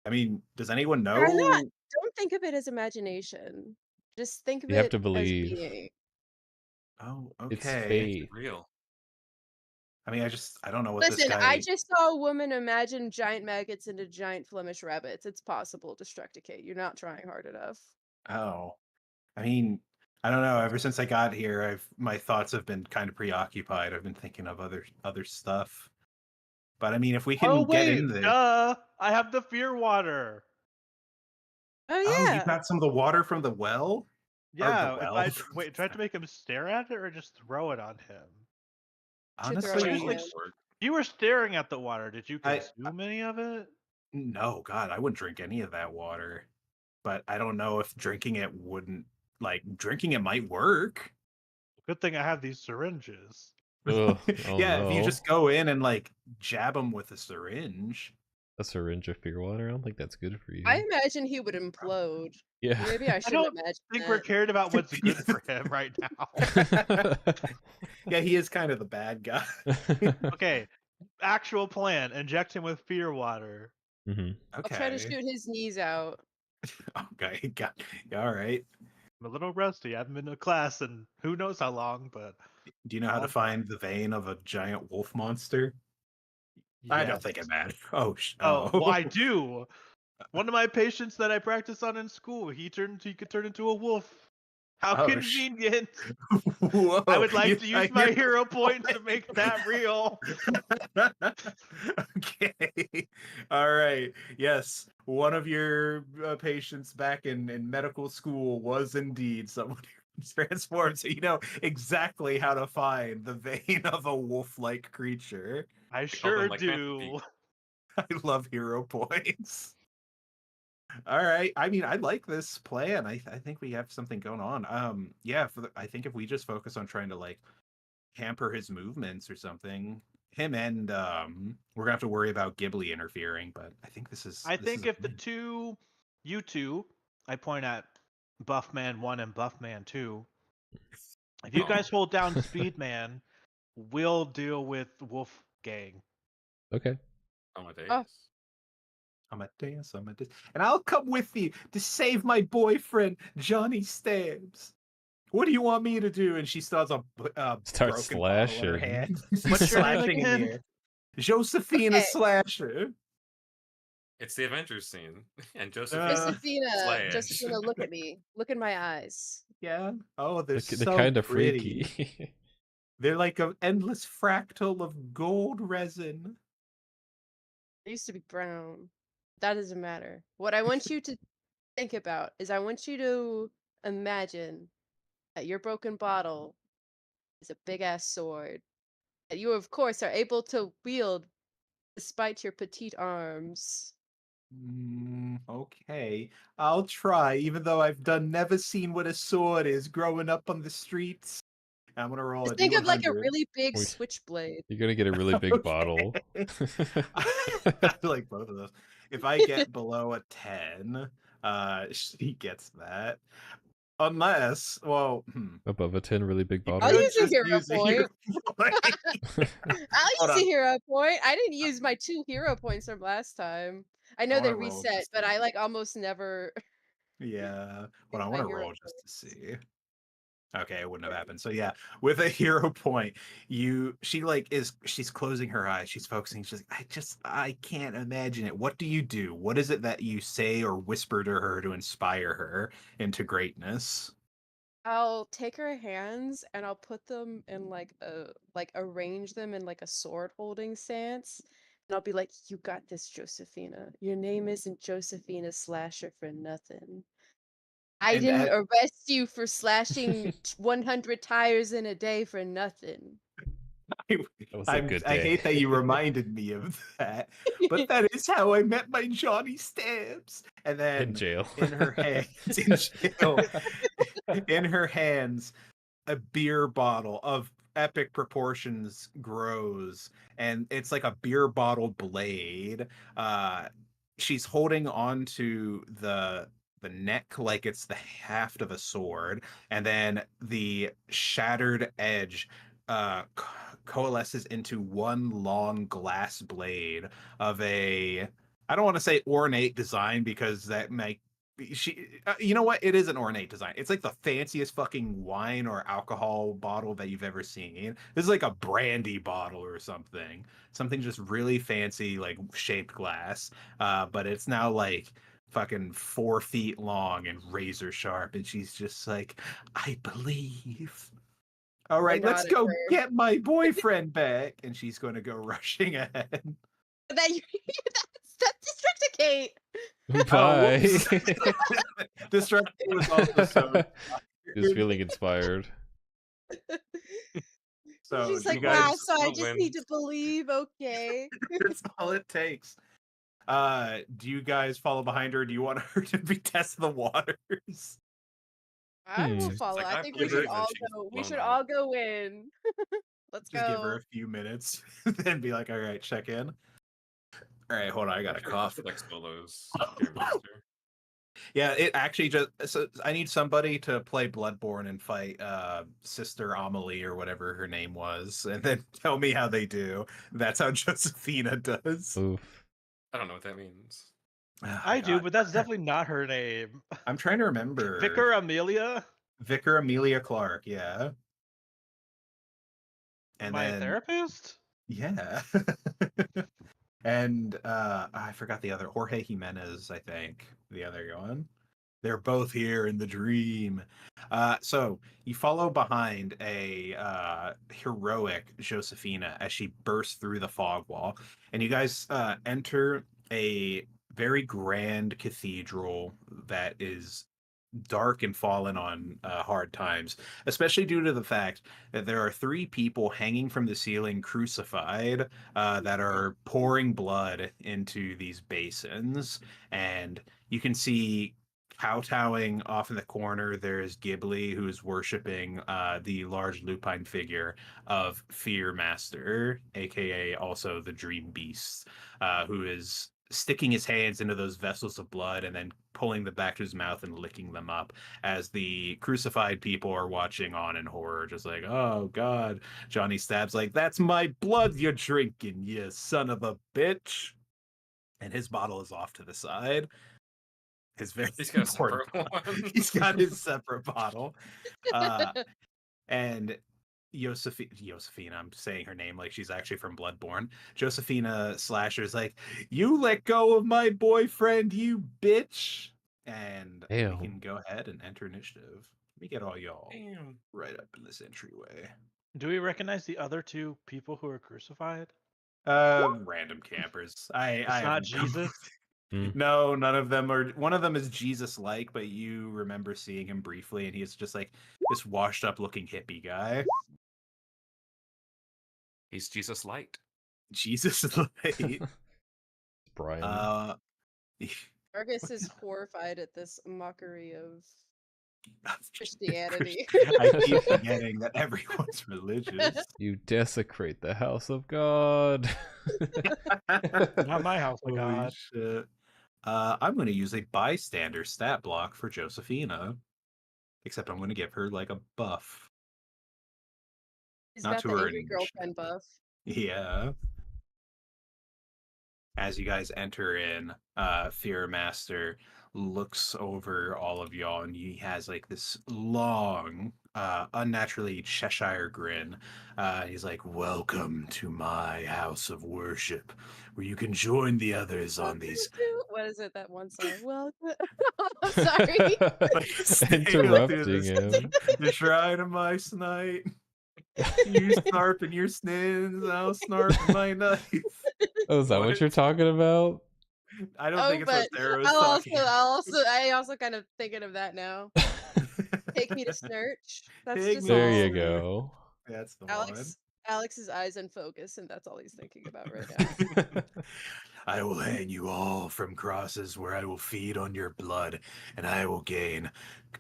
I mean, does anyone know? Try not. Don't think of it as imagination. Just think of You have it to as believe. being. Oh, It's okay. fate. Real. I mean, I don't know what Listen, this guy. I just saw a woman imagine giant maggots into giant Flemish rabbits. It's possible, Destructicate. You're not trying hard enough. Oh, I mean, I don't know. Ever since I got here, my thoughts have been kind of preoccupied. I've been thinking of other stuff. But I mean, if we can Oh get wait, in there. duh! I have the fear water. Oh Oh, you yeah. got some of the water from the well? Yeah, if well. I wait, do I have to make him stare at it or just throw it on him? Should throw Honestly, it Just like at him. you were staring at the water. Did you I- consume any of it? no, God, I wouldn't drink any of that water. But I don't know if drinking it wouldn't drinking it might work. Good thing I have these syringes. Ugh, oh Yeah, if you no. just go in and jab them with a syringe. A syringe of fear water? I don't think that's good for you. I imagine he would implode. Yeah. Maybe I shouldn't don't imagine I think that. we're cared about what's good for him right now. Yeah, he is kind of the bad guy. Okay, actual plan: inject him with fear water. hmm I'll try to shoot his knees out. Okay, all right. I'm a little rusty. I haven't been to class in who knows how long, but Do you know how to Long find the vein of a giant wolf monster? I don't yes. think it matters. Oh, Oh, well, I do. One of my patients that I practice on in school, he could turn into a wolf. How Oh, convenient! Whoa, I would like to use my hear- hero points to make that real. Okay. All right. Yes, one of your patients back in medical school was indeed someone who transformed. So you know exactly how to find the vein of a wolf-like creature. I call sure them, like, do. Mantis I love hero points. All right. I mean, I like this plan. I think we have something going on. Yeah. I think if we just focus on trying to hamper his movements or something, him and we're gonna have to worry about Ghibli interfering. But I think this is. I this think is a if thing. you two, I point at Buffman 1 and Buffman 2, if you guys hold down Speedman, we'll deal with Wolfgang. Okay. Amadeus. Amadeus, and I'll come with you to save my boyfriend Johnny Stabs. What do you want me to do? And she starts a Start broken bottle in her slashing. hand. What's your name Slashing in the again? air. Josephina Okay. Slasher. It's the Avengers scene, and Joseph. Josephina, Slash. Josephina, look at me. Look in my eyes. Yeah. Oh, they're They're so kind of pretty. freaky. They're like an endless fractal of gold resin. They used to be brown. That doesn't matter. What I want you to think about is I want you to imagine that your broken bottle is a big ass sword that you, of course, are able to wield despite your petite arms. Okay, I'll try, even though I've never seen what a sword is growing up on the streets. I'm gonna roll a Just think of like a D100. really big We- switchblade. You're gonna get a really big Okay. bottle. I like both of those. If I get below a 10, she gets that. Unless, well, Above a 10 really big you I'll bottle. could use a just hero use a point. hero point. I'll Hold use a on. hero point. I didn't use my 2 hero points from last time. I know they wanna roll reset, just but to- I like almost never Yeah. use Hold on, I my want to hero roll just to points. see. Okay, it wouldn't have happened. So yeah, with a hero point, she's closing her eyes, she's focusing, she's like, I can't imagine it. What do you do? What is it that you say or whisper to her to inspire her into greatness? I'll take her hands and I'll put them in arrange them in like a sword holding stance. And I'll be like, "You got this, Josephina. Your name isn't Josephina Slasher for nothing. I And didn't arrest you for slashing 100 tires in a day for nothing." I, That was a good I day. hate that you reminded me of that, but that is how I met my Johnny Stabs. And then In jail. in her hands, in jail, in her hands, a beer bottle of epic proportions grows, and it's like a beer bottle blade. She's holding on to the neck like it's the haft of a sword, and then the shattered edge coalesces into one long glass blade of a, I don't want to say ornate design because that might you know what, it is an ornate design. It's like the fanciest fucking wine or alcohol bottle that you've ever seen. This is like a brandy bottle or something just really fancy, like shaped glass, but it's now like fucking 4 feet long and razor sharp, and she's just like, I believe. All right, nod let's at go her. get my boyfriend back. And she's going to go rushing ahead. That that's Destructicate. Bye. Destructive was also so. Just feeling inspired. So She's do like, you guys, wow, so I Still just need to wins. believe, okay. that's all it takes. Do you guys follow behind her? Do you want her to be test the waters? I will Hmm. follow. Like, I I think we believe should that all she's go. We blown should up. all go in. Let's Just give her go. a few minutes, then be like, all right, check in. All right, hold on, I got a cough. Like solos, FearMaster. Yeah, it actually just, so I need somebody to play Bloodborne and fight Sister Amelie or whatever her name was, and then tell me how they do. That's how Josephina does. Oof. I don't know what that means. Oh, I do, God. but that's definitely not her name. I'm trying to remember. Vicar Amelia, Vicar Amelia Clark, yeah. And my then therapist. yeah. And I forgot the other, Jorge Jimenez, I think. The other one. They're both here in the dream. So you follow behind a heroic Josephina as she bursts through the fog wall, and you guys enter a very grand cathedral that is dark and fallen on hard times, especially due to the fact that there are 3 people hanging from the ceiling crucified that are pouring blood into these basins. And you can see kowtowing off in the corner, there's Ghibli, who's worshiping the large lupine figure of FearMaster, aka also the Dream Beast, who is sticking his hands into those vessels of blood and then pulling them back to his mouth and licking them up as the crucified people are watching on in horror, just like, oh God. Johnny Stab's like, that's my blood you're drinking, you son of a bitch. And his bottle is off to the side. His very He's got a important separate one. He's got his separate bottle. And Josephina, I'm saying her name like she's actually from Bloodborne. Josephina Slasher's like, you let go of my boyfriend, you bitch. And we Damn. can go ahead and enter initiative. Let me get all y'all Damn. right up in this entryway. Do we recognize the other 2 people who are crucified? Random campers. I It's have not no- Jesus. No, none of them are. One of them is Jesus-like, but you remember seeing him briefly, and he's just like this washed-up-looking hippie guy. He's Jesus Light. Jesus-like. Brian. Argus is horrified at this mockery of Christianity. I keep forgetting that everyone's religious. You desecrate the house of God. Not my house, my Holy God. shit. I'm going to use a bystander stat block for Josephina. Except I'm going to give her like a buff. He's Not got to the her angry initiative. girlfriend buff. Yeah. As you guys enter in, FearMaster looks over all of y'all and he has like this long, unnaturally Cheshire grin. He's like, "Welcome to my house of worship, where you can join the others on these." What is it, that one song? Well, I'm sorry. Interrupting him. The shrine of my snight. You snarping your snins, I'll snarp my knife. Oh, is that what you're talking about? I don't think it's what but Sarah was talking about. I also kind of thinking of that now. Take me to Snurch. That's Take just me to There all. you Snurch. go. That's the one. Alex's eyes in focus, and that's all he's thinking about right now. I will hang you all from crosses where I will feed on your blood, and I will gain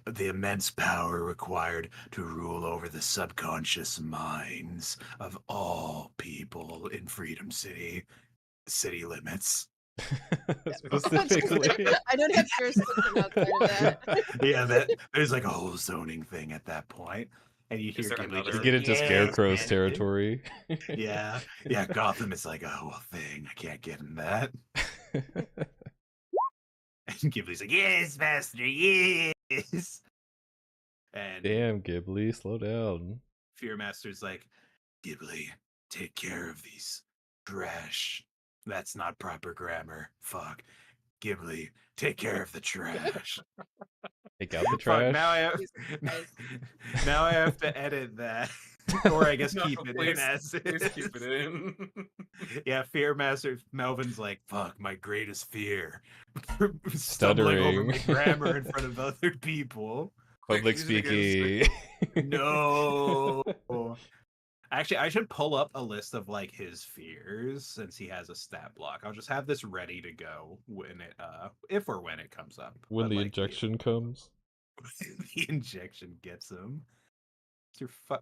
the immense power required to rule over the subconscious minds of all people in Freedom City. City limits. Specifically. I don't have jurisdiction outside of that. Yeah, there's like a whole zoning thing at that point. And you hear there Ghibli another- just You get into "Yes, Scarecrow's man." territory. Yeah. Yeah, Gotham is like a whole thing. I can't get in that. And Ghibli's like, "Yes, master, yes." And Damn, Ghibli, slow down. FearMaster's like, "Ghibli, take care of these trash. That's not proper grammar. Fuck. Ghibli, take care of the trash." Take out the Fuck, trash. now I have, Guys. now I have to edit that. Or I guess No, keep it in as please is. keep it in. Yeah, FearMaster Melvin's like, "Fuck, my greatest fear. Stumbling over my Stuttering. grammar in front of other people." Public Use it against speaking. No. Actually, I should pull up a list of like his fears since he has a stat block. I'll just have this ready to go when it if or when it comes up. When But, the like, injection comes. the injection gets him.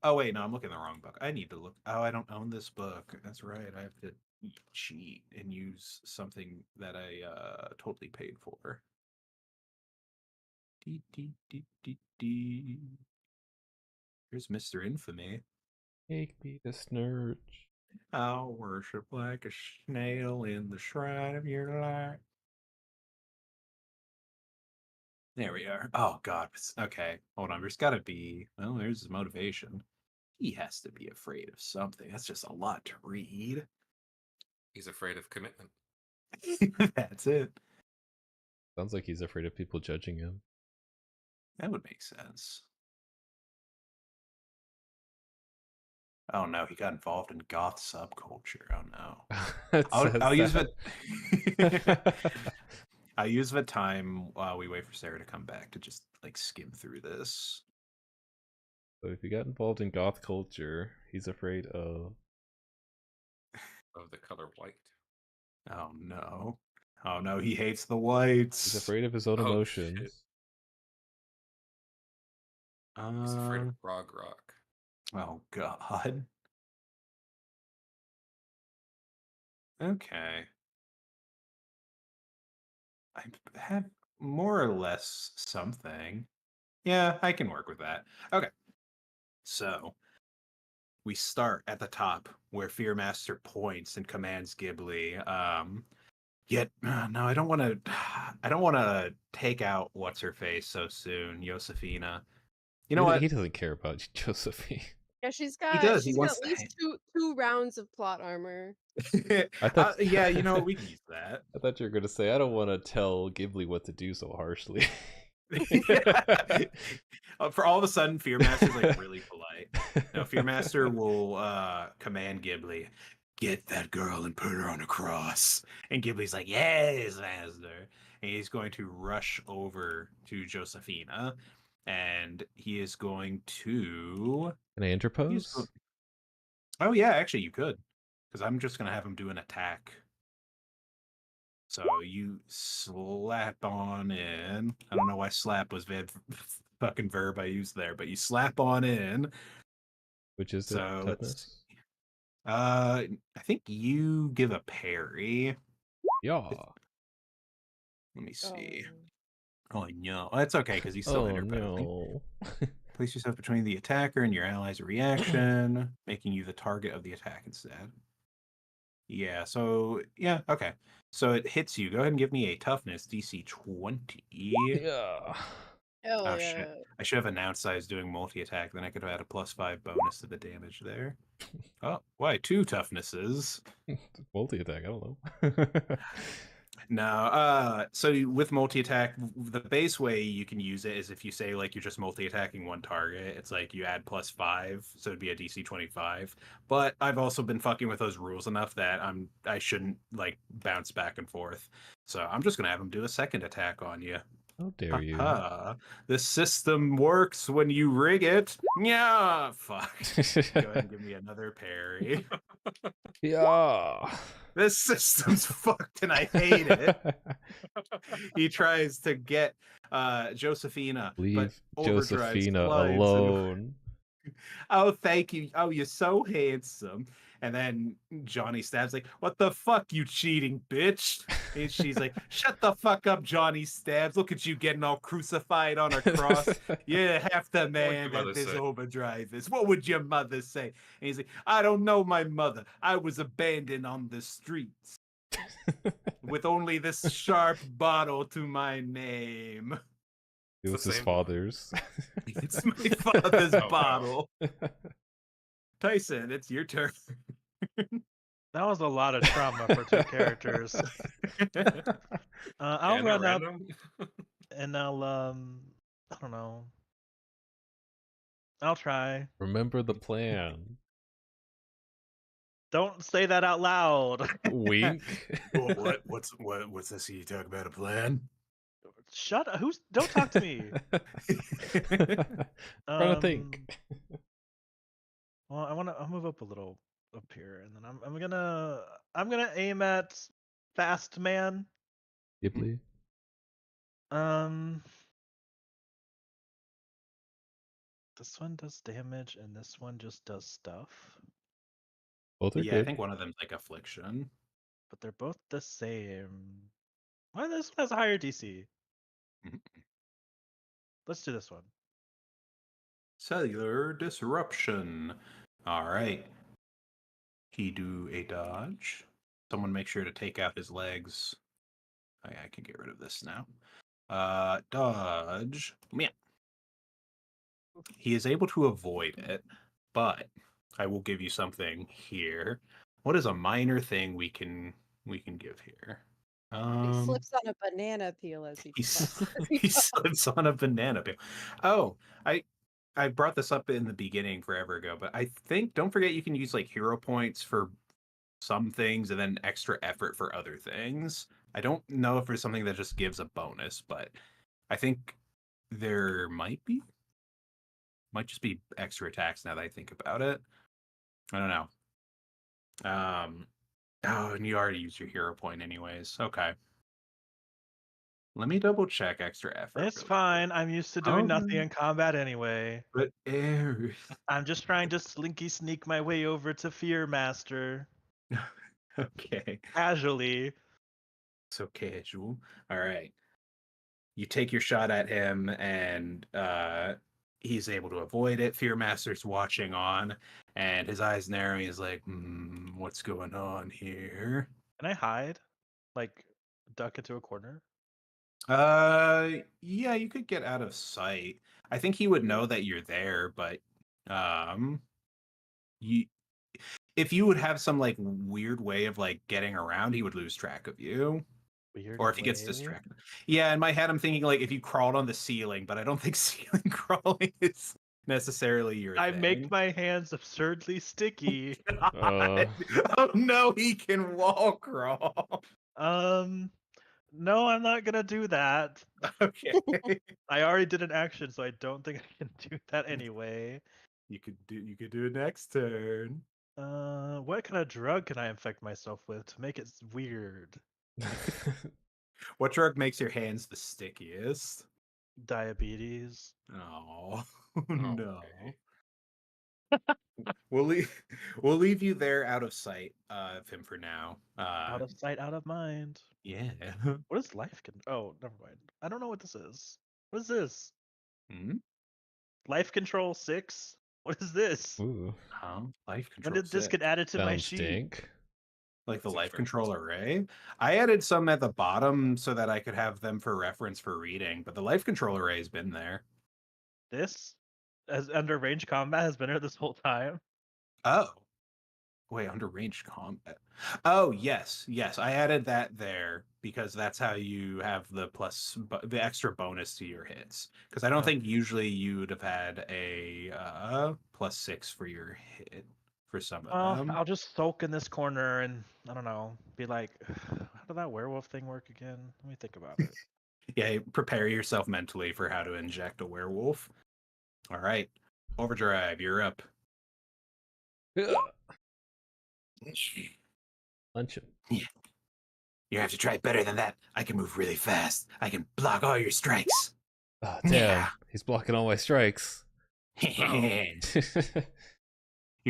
Oh wait, no, I'm looking at the wrong book. I need to look. Oh, I don't own this book. That's right. I have to cheat and use something that I totally paid for. Here's Mr. Infamy. Take me to Snurch. I'll worship like a snail in the shrine of your light. There we are. Oh God. Okay, hold on. There's got to be. Well, there's his motivation. He has to be afraid of something. That's just a lot to read. He's afraid of commitment. That's it. Sounds like he's afraid of people judging him. That would make sense. Oh no, he got involved in goth subculture. Oh no. It says I'll use that. it. I'll use the time while we wait for Sarah to come back to just like skim through this. So if he got involved in goth culture, he's afraid of. Of the color white. Oh no. Oh no, he hates the whites. He's afraid of his own Oh, emotions. shit. He's afraid of prog rock. Oh God. Okay. I have more or less something. Yeah, I can work with that. Okay. So we start at the top where FearMaster points and commands Ghibli. Yet no, I don't want to. I don't want to take out what's her face so soon, Josefina. You know what? He doesn't care about Josephine. Yeah, she's He got does, he she's got wants at to least two rounds of plot armor. I thought- yeah, you know, we can use that. I thought you were going to say, I don't want to tell Ghibli what to do so harshly. For all of a sudden, FearMaster's like really polite. Now, FearMaster will command Ghibli, "Get that girl and put her on a cross." And Ghibli's like, "Yes, master." And he's going to rush over to Josephina, and he is going to. Can I interpose? Oh yeah, actually you could, because I'm just gonna have him do an attack. So you slap on in. I don't know why slap was fucking verb I used there, but you slap on in. Which is it? So let's Toughness? see. I think you give a parry. Yeah. Let me see. Oh. Oh no, that's okay because he's still Oh interposing. no. Place yourself between the attacker and your ally's reaction, making you the target of the attack instead. Yeah, so yeah, okay. So it hits you. Go ahead and give me a toughness DC 20. Yeah. Hell Oh yeah. shit. I should have announced I was doing multi-attack, then I could have had a +5 bonus to the damage there. Oh, why? 2 toughnesses. Multi-attack, I don't know. No, so with multi-attack, the base way you can use it is if you say like you're just multi-attacking one target, it's like you add +5, so it'd be a DC 25. But I've also been fucking with those rules enough that I shouldn't like bounce back and forth. So I'm just gonna have him do a second attack on you. How dare you? Ha! The system works when you rig it. Yeah, fuck. Go ahead and give me another parry. Yeah. This system's fucked and I hate it. He tries to get Josephina, but Leave overdrives Josephina climbs into- alone. Oh, thank you. Oh, you're so handsome. And then Johnny stabs like, "What the fuck, you cheating bitch?" And she's like, "Shut the fuck up, Johnny Stabs. Look at you getting all crucified on a cross. You're half the man your that mother this say? overdrive is. What would your mother say?" And he's like, "I don't know my mother. I was abandoned on the streets with only this sharp bottle to my name. It was It's the his same- father's. It's my father's Oh, wow. bottle." Tyson, it's your turn. That was a lot of trauma for 2 characters. I'll Yeah, run not up random. and I'll I don't know. I'll try. Remember the plan. Don't say that out loud. Wink. What's this? You talk about a plan? Shut up. Don't talk to me. Trying to think. Well, I'll move up a little up here, and then I'm gonna aim at Fast Man. Ghibli. This one does damage, and this one just does stuff. Both are Yeah, I good. think one of them's like affliction. But they're both the same. Why this one has a higher DC? Mhm. Let's do this one. Cellular disruption. All right. He do a dodge. Someone make sure to take out his legs. I can get rid of this now. Dodge. Yeah. He is able to avoid it, but I will give you something here. What is a minor thing we can give here? He slips on a banana peel as he He flies. he slips on a banana peel. Oh, I brought this up in the beginning forever ago, but I think don't forget you can use like hero points for some things and then extra effort for other things. I don't know if there's something that just gives a bonus, but I think there might just be extra attacks now that I think about it. I don't know. Oh, and you already used your hero point anyways. Okay. Let me double check extra effort. It's really fine. quick. I'm used to doing nothing Okay. in combat anyway. But air. I'm just trying to slinky sneak my way over to FearMaster Okay. casually. So casual. All right. You take your shot at him and he's able to avoid it. FearMaster's watching on and his eyes narrow. He's like, what's going on here? Can I hide? Like duck into a corner? Yeah, you could get out of sight. I think he would know that you're there, but you if you would have some like weird way of like getting around, he would lose track of you. Weird Or if he gets way? distracted. Yeah, in my head I'm thinking like if you crawled on the ceiling, but I don't think ceiling crawling is necessarily your I thing. make my hands absurdly sticky. God. Oh no, he can wall crawl. No, I'm not gonna do that. Okay. I already did an action, so I don't think I can do that anyway. You could do it next turn. What kind of drug can I infect myself with to make it weird? What drug makes your hands the stickiest? Diabetes. Oh no. Okay. We'll leave you there out of sight of him for now. Out of sight, out of mind. Yeah. What is life? Oh, never mind. I don't know what this is. What is this? Hmm? Life Control 6? What is this? Ooh, Life When control did this set. get added to my sounds sheet? stink. Like the Seems life very control expensive. array. I added some at the bottom so that I could have them for reference for reading, but the life control array has been there. This, as under range combat, has been here this whole time. Oh. Wait, under range combat. Oh, yes. Yes, I added that there because that's how you have the the extra bonus to your hits. Because I don't think usually you'd have had a +6 for your hit for some of them. I'll just soak in this corner and I don't know, be like, how did that werewolf thing work again? Let me think about it. Yeah, prepare yourself mentally for how to inject a werewolf. All right. Overdrive, you're up. Ugh, punch him. You have to try better than that. I can move really fast. I can block all your strikes. Oh, damn, he's blocking all my strikes. You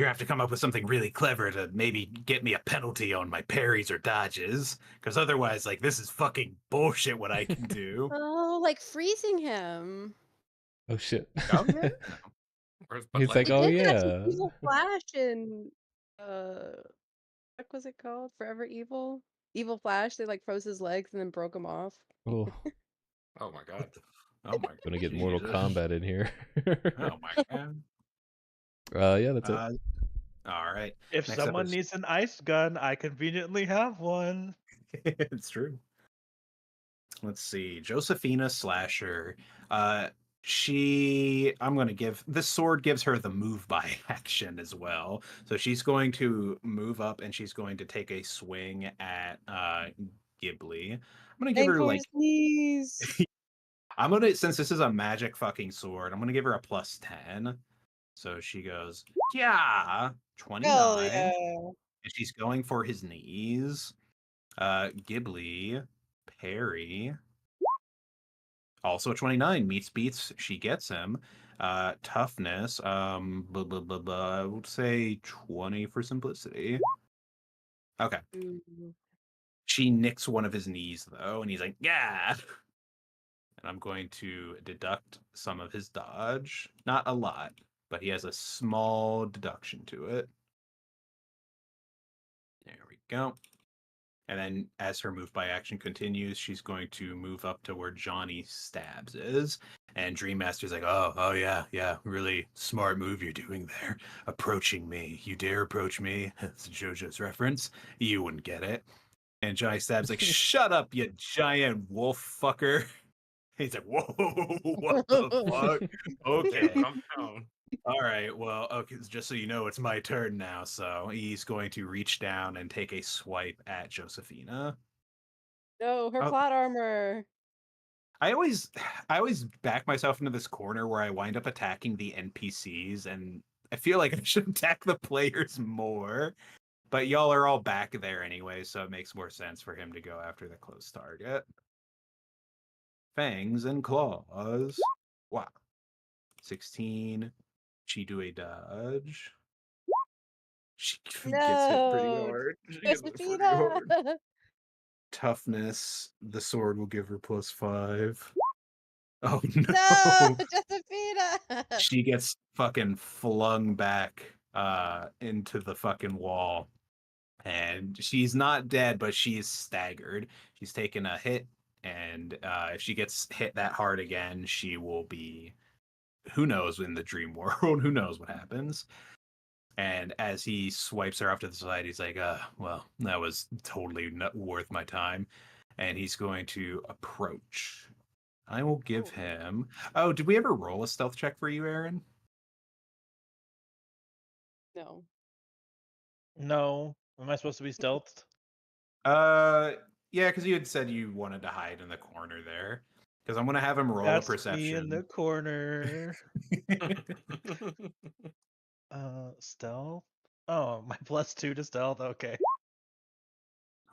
have to come up with something really clever to maybe get me a penalty on my parries or dodges, because otherwise, like, this is fucking bullshit what I can do. Oh, like freezing him. Oh shit. Oh, yeah. Where's He's Bud like, He Light? oh did that to yeah. Evil Flash in what was it called? Forever Evil? Evil Flash, they like froze his legs and then broke him off. Oh, Oh my god. Oh my gonna get Mortal Jesus. Kombat in here. Oh my god. Yeah, that's it. All right. If Next up someone is- needs an ice gun, I conveniently have one. It's true. Let's see. Josephina Slasher. I'm going to give this sword gives her the move by action as well. So she's going to move up and she's going to take a swing at Ghibli. I'm going to give Aim her for like his knees. I'm going to since this is a magic fucking sword, I'm going to give her a +10. So she goes, yeah, 29. Hell yeah. And she's going for his knees. Ghibli, parry. Also 29 meets beats. She gets him. Toughness. I would say 20 for simplicity. Okay. Ooh. She nicks one of his knees though, and he's like, yeah. And I'm going to deduct some of his dodge. Not a lot, but he has a small deduction to it. There we go. And then as her move by action continues, she's going to move up to where Johnny Stabs is. And Dream Master's like, oh yeah, really smart move you're doing there. Approaching me. You dare approach me? That's a JoJo's reference. You wouldn't get it. And Johnny Stabs like, shut up, you giant wolf fucker. He's like, whoa, what the fuck? Okay. Calm down. All right. Well, okay. Just so you know, it's my turn now. So he's going to reach down and take a swipe at Josephina. No, her Oh, plot armor. I always, I always back myself into this corner where I wind up attacking the NPCs, and I feel like I should attack the players more. But y'all are all back there anyway, so it makes more sense for him to go after the close target. Fangs and claws. Wow. 16. She do a dodge. She gets hit pretty No, hard. She gets hit pretty Josephina. hard. Toughness. The sword will give her +5. Oh No, no. Josephina. She gets fucking flung back into the fucking wall. And she's not dead, but she's staggered. She's taken a hit, and if she gets hit that hard again, she will be, who knows, in the dream world. Who knows what happens. And as he swipes her off to the side, he's like, well, that was totally not worth my time. And he's going to approach. I will give him. Oh, did we ever roll a stealth check for you, Aaron? No. No. Am I supposed to be stealthed? Yeah, because you had said you wanted to hide in the corner there. Because I'm gonna have him roll That's a perception. me in the corner. Stealth. Oh, my +2 to stealth. Okay.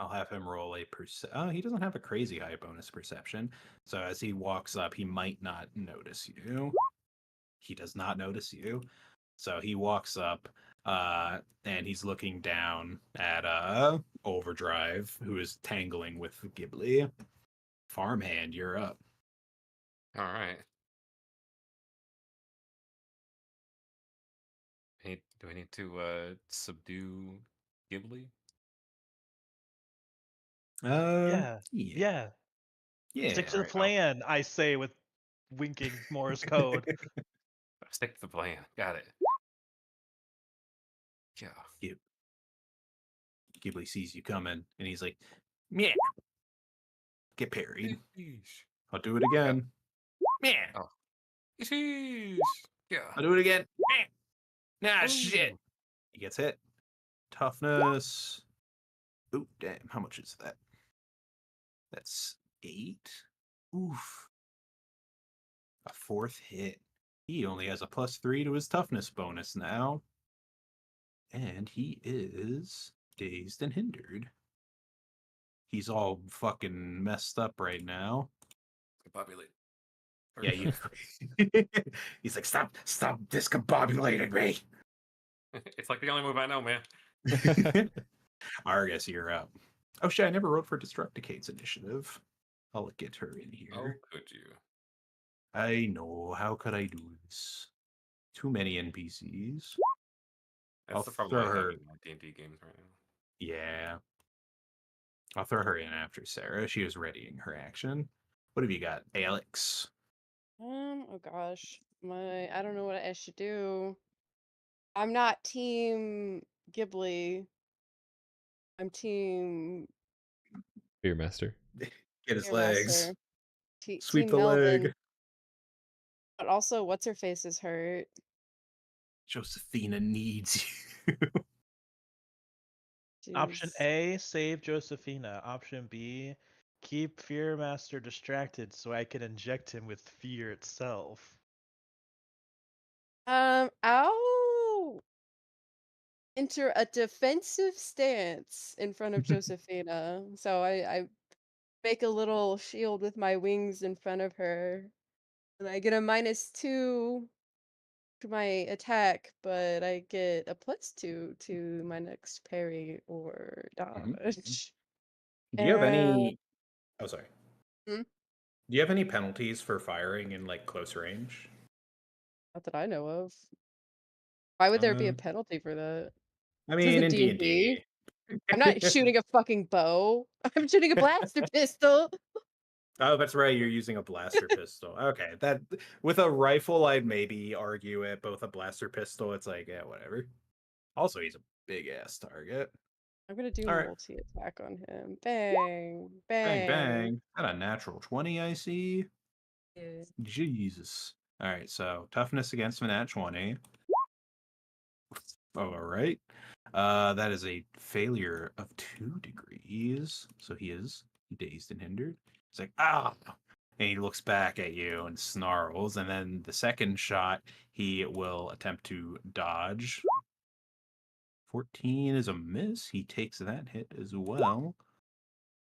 I'll have him roll a Oh, he doesn't have a crazy high bonus perception. So as he walks up, he might not notice you. He does not notice you. So he walks up, and he's looking down at Overdrive, who is tangling with Ghibli. Farmhand, you're up. All right. Do I need to subdue Ghibli? Yeah. Yeah. Yeah. Stick to the Alright, plan, I say with winking Morse code. Stick to the plan. Got it. Yeah. Ghibli sees you coming, and he's like, "Meh." Get parried. Yeesh. I'll do it again. Meh. Oh. Yeesh. Yeah. I'll do it again. Meh. Nah, shit. Ooh. He gets hit. Toughness. Ooh, damn. How much is that? That's 8. Oof. A 4th hit. He only has a +3 to his toughness bonus now. And he is dazed and hindered. He's all fucking messed up right now. Populate. Yeah, you. He's like, stop discombobulating me. It's like the only move I know, man. Argus, you're up. Oh shit, I never wrote for Destructicate's initiative. I'll get her in Oh, here. could you? I know. How could I do this? Too many NPCs. That's I'll the problem throw I have her. in my D&D games right now. Yeah. I'll throw her in after Sarah. She was readying her action. What have you got, Alex? Oh gosh. I don't know what I should do. I'm not team Ghibli. I'm team FearMaster. Get his legs. FearMaster. Sweep Team the Melvin. leg. But also, what's her face is hurt. Josephina needs you. Option Jeez. A, save Josephina. Option B, keep FearMaster distracted so I can inject him with fear itself. I'll enter a defensive stance in front of Josephina. So I make a little shield with my wings in front of her. And I get a -2 to my attack, but I get a +2 to my next parry or Mhm. dodge. Do you have And any? Oh, sorry. Hmm? Do you have any penalties for firing in like close range? not that I know of. Why would there be a Um, penalty for that? I This mean, isn't in D and D&D. D. I'm not shooting a fucking bow. I'm shooting a blaster pistol. Oh, that's right. You're using a blaster pistol. Okay, that with a rifle, I'd maybe argue it. But with a blaster pistol, it's like, yeah, whatever. Also, he's a big ass target. I'm gonna do All right, multi-attack on him. Bang, bang bang. bang. Got a natural 20, I see. Yeah. Jesus. All right, so toughness against a nat 20. All right. That is a failure of 2 degrees. So he is dazed and hindered. He's like, ah! And he looks back at you and snarls. And then the second shot, he will attempt to dodge. 14 is a miss. He takes that hit as well.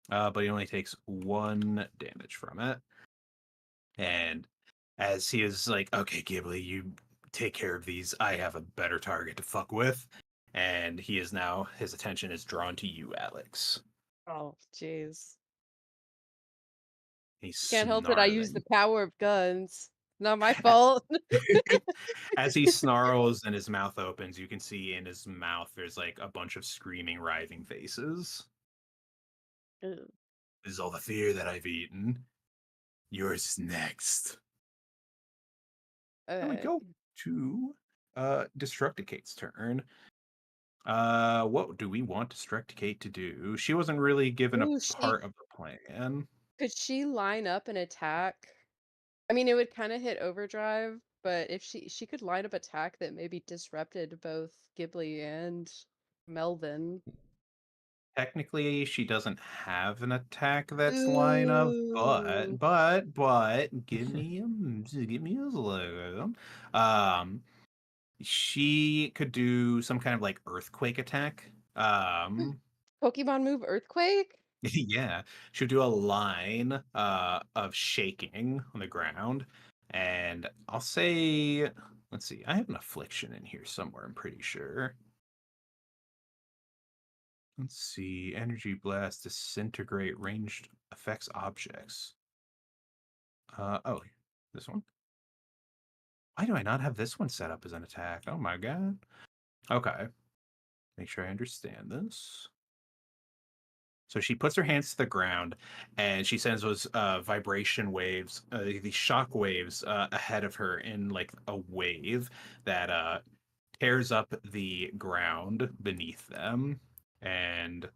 But he only takes 1 damage from it. And as he is like, okay, Ghibli, you take care of these. I have a better target to fuck with. And he is now, his attention is drawn to you, Alex. Oh, jeez. He's Can't help it. I use the snarling. power of guns. Not my fault. As he snarls and his mouth opens, you can see in his mouth there's like a bunch of screaming, writhing faces. Ew. This is all the fear that I've eaten. Yours is next. Then we Alright. go to Destructicate's turn. What do we want Destructicate to do? She wasn't really given a Ooh, part of the plan. could she line up an attack? I mean, it would kind of hit overdrive, but if she could line up attack that maybe disrupted both Ghibli and Melvin. Technically, she doesn't have an attack that's line of, Ooh. but give me a slow. She could do some kind of like earthquake attack. Pokemon move Earthquake? Yeah, she'll do a line of shaking on the ground, and I'll say, let's see, I have an affliction in here somewhere. I'm pretty sure. Let's see, energy blast, disintegrate, ranged affects objects. Oh, this one. Why do I not have this one set up as an attack? Oh my god. Okay, make sure I understand this. So she puts her hands to the ground and she sends those vibration waves, these shock waves ahead of her in like a wave that tears up the ground beneath them. And I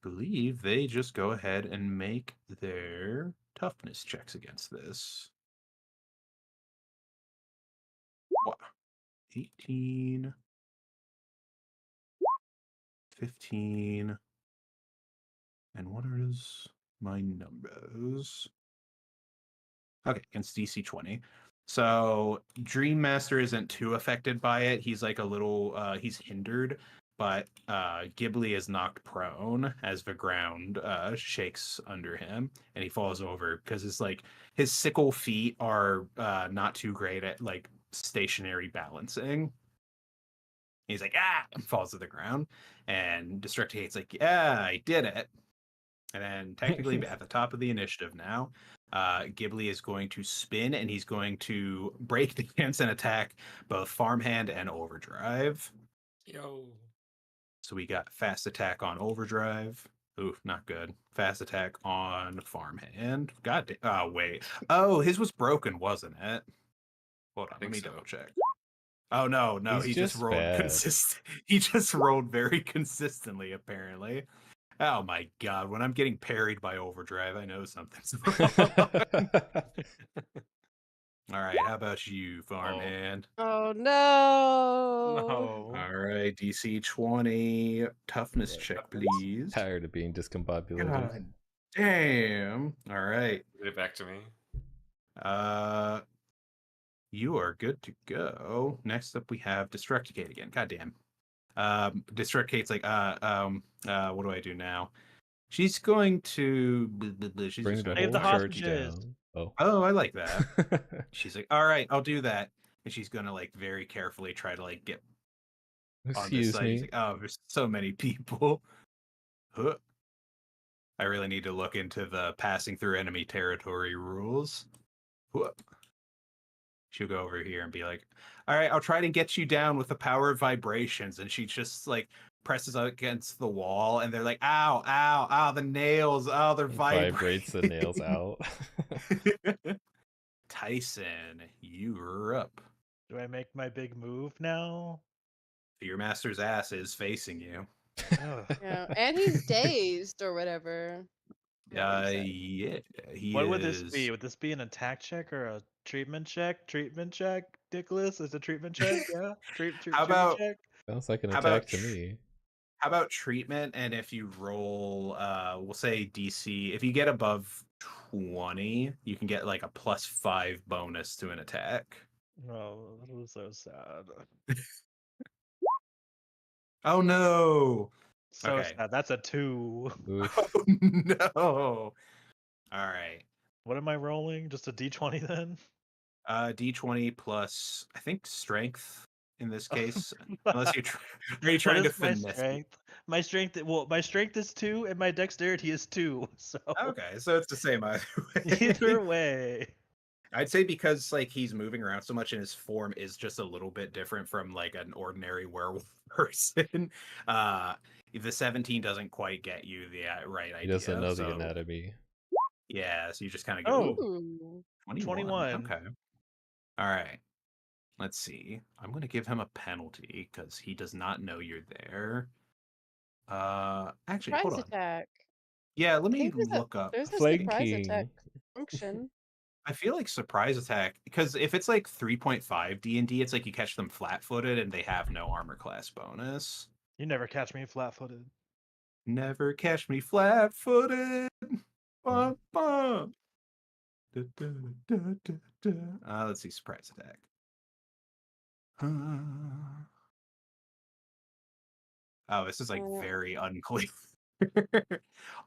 believe they just go ahead and make their toughness checks against this. What? 18, 15. And what is my numbers? Okay, against DC 20. So Dream Master isn't too affected by it. He's like a little he's hindered, but Ghibli is knocked prone as the ground shakes under him and he falls over because it's like his sickle feet are not too great at like stationary balancing. He's like, ah, and falls to the ground. And Destructigate's like, yeah, I did it. And then technically at the top of the initiative now, Ghibli is going to spin and he's going to break the chance and attack both Farmhand and Overdrive. Yo. So we got fast attack on Overdrive. Ooh, not good. Fast attack on Farmhand. God, wait. Oh, his was broken, wasn't it? Hold on, let think me so. double check. Oh no, He's he just just rolled bad. consistent. He just rolled very consistently, apparently. Oh my god, when I'm getting parried by Overdrive, I know something's wrong. All right, how about you, Farmhand? Oh no. No. All right, DC 20 toughness Right. check, please. Tired of being discombobulated. God damn. All right. Give it back to me. You are good to go. Next up, we have Destructicate again. God damn. Destructicate's like, what do I do now? She's going to. She's Bring just the gonna Save the whole fire. church hostages. down. Oh. Oh, I like that. She's like, all right, I'll do that. And she's gonna like very carefully try to like get on this Excuse side. She's me. like, oh, there's so many people. Huh. I really need to look into the passing through enemy territory rules. Huh. She'll go over here and be like, all right, I'll try to get you down with the power of vibrations. And she just like presses against the wall and they're like, ow, ow, ow, the nails, oh, they're vibrating. Vibrates the nails out. Tyson, you're up. Do I make my big move now? FearMaster's ass is facing you. Ugh. Yeah, and he's dazed or whatever. What he said. Yeah, he What would this is. be? Would this be an attack check or a treatment check? Treatment check, Nicholas? Is a treatment check? Yeah. How Treatment about check. Sounds like an how attack about to me. how about treatment? And if you roll, we'll say DC. If you get above 20, you can get like a +5 bonus to an attack. Oh, that was so sad. Oh no! So Okay. sad. That's a 2. Oof. Oh no! All right. What am I rolling? Just a D20 then? D20 plus, I think, strength in this case. What Unless you're are you trying to is my finesse? strength? My strength is 2 and my dexterity is 2. So Okay, so it's the same either way. either way. I'd say because like he's moving around so much and his form is just a little bit different from like an ordinary werewolf person. The 17 doesn't quite get you the right He idea. doesn't know so, the anatomy. Yeah, so you just kind of go, Oh, Ooh. 21. Okay. All right. Let's see. I'm going to give him a penalty because he does not know you're there. Actually, hold Surprise on. attack. Yeah, let I me think look up. there's a surprise attack Flanking. function. I feel like surprise attack because if it's like 3.5 D&D, it's like you catch them flat-footed and they have no armor class bonus. you never catch me flat-footed. Never catch me flat-footed. Bum, bum. Da, da, da, da, da. Let's see, surprise attack. Oh, this is like Uh, very unclear.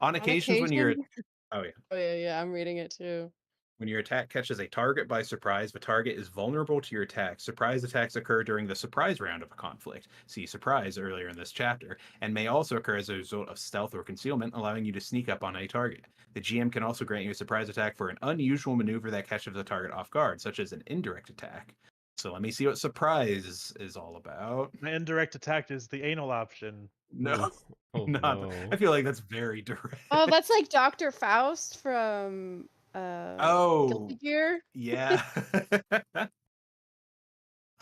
On On occasions when you're occasion. oh yeah. Oh yeah, I'm reading it too. When your attack catches a target by surprise, the target is vulnerable to your attack. Surprise attacks occur during the surprise round of a conflict. See surprise earlier in this chapter, and may also occur as a result of stealth or concealment, allowing you to sneak up on a target. The GM can also grant you a surprise attack for an unusual maneuver that catches the target off guard, such as an indirect attack. So let me see what surprise is all about. My indirect attack is the anal option. No, Oh not. no. I feel like that's very direct. Oh, that's like Dr. Faust from Guilty Oh, Gear. yeah.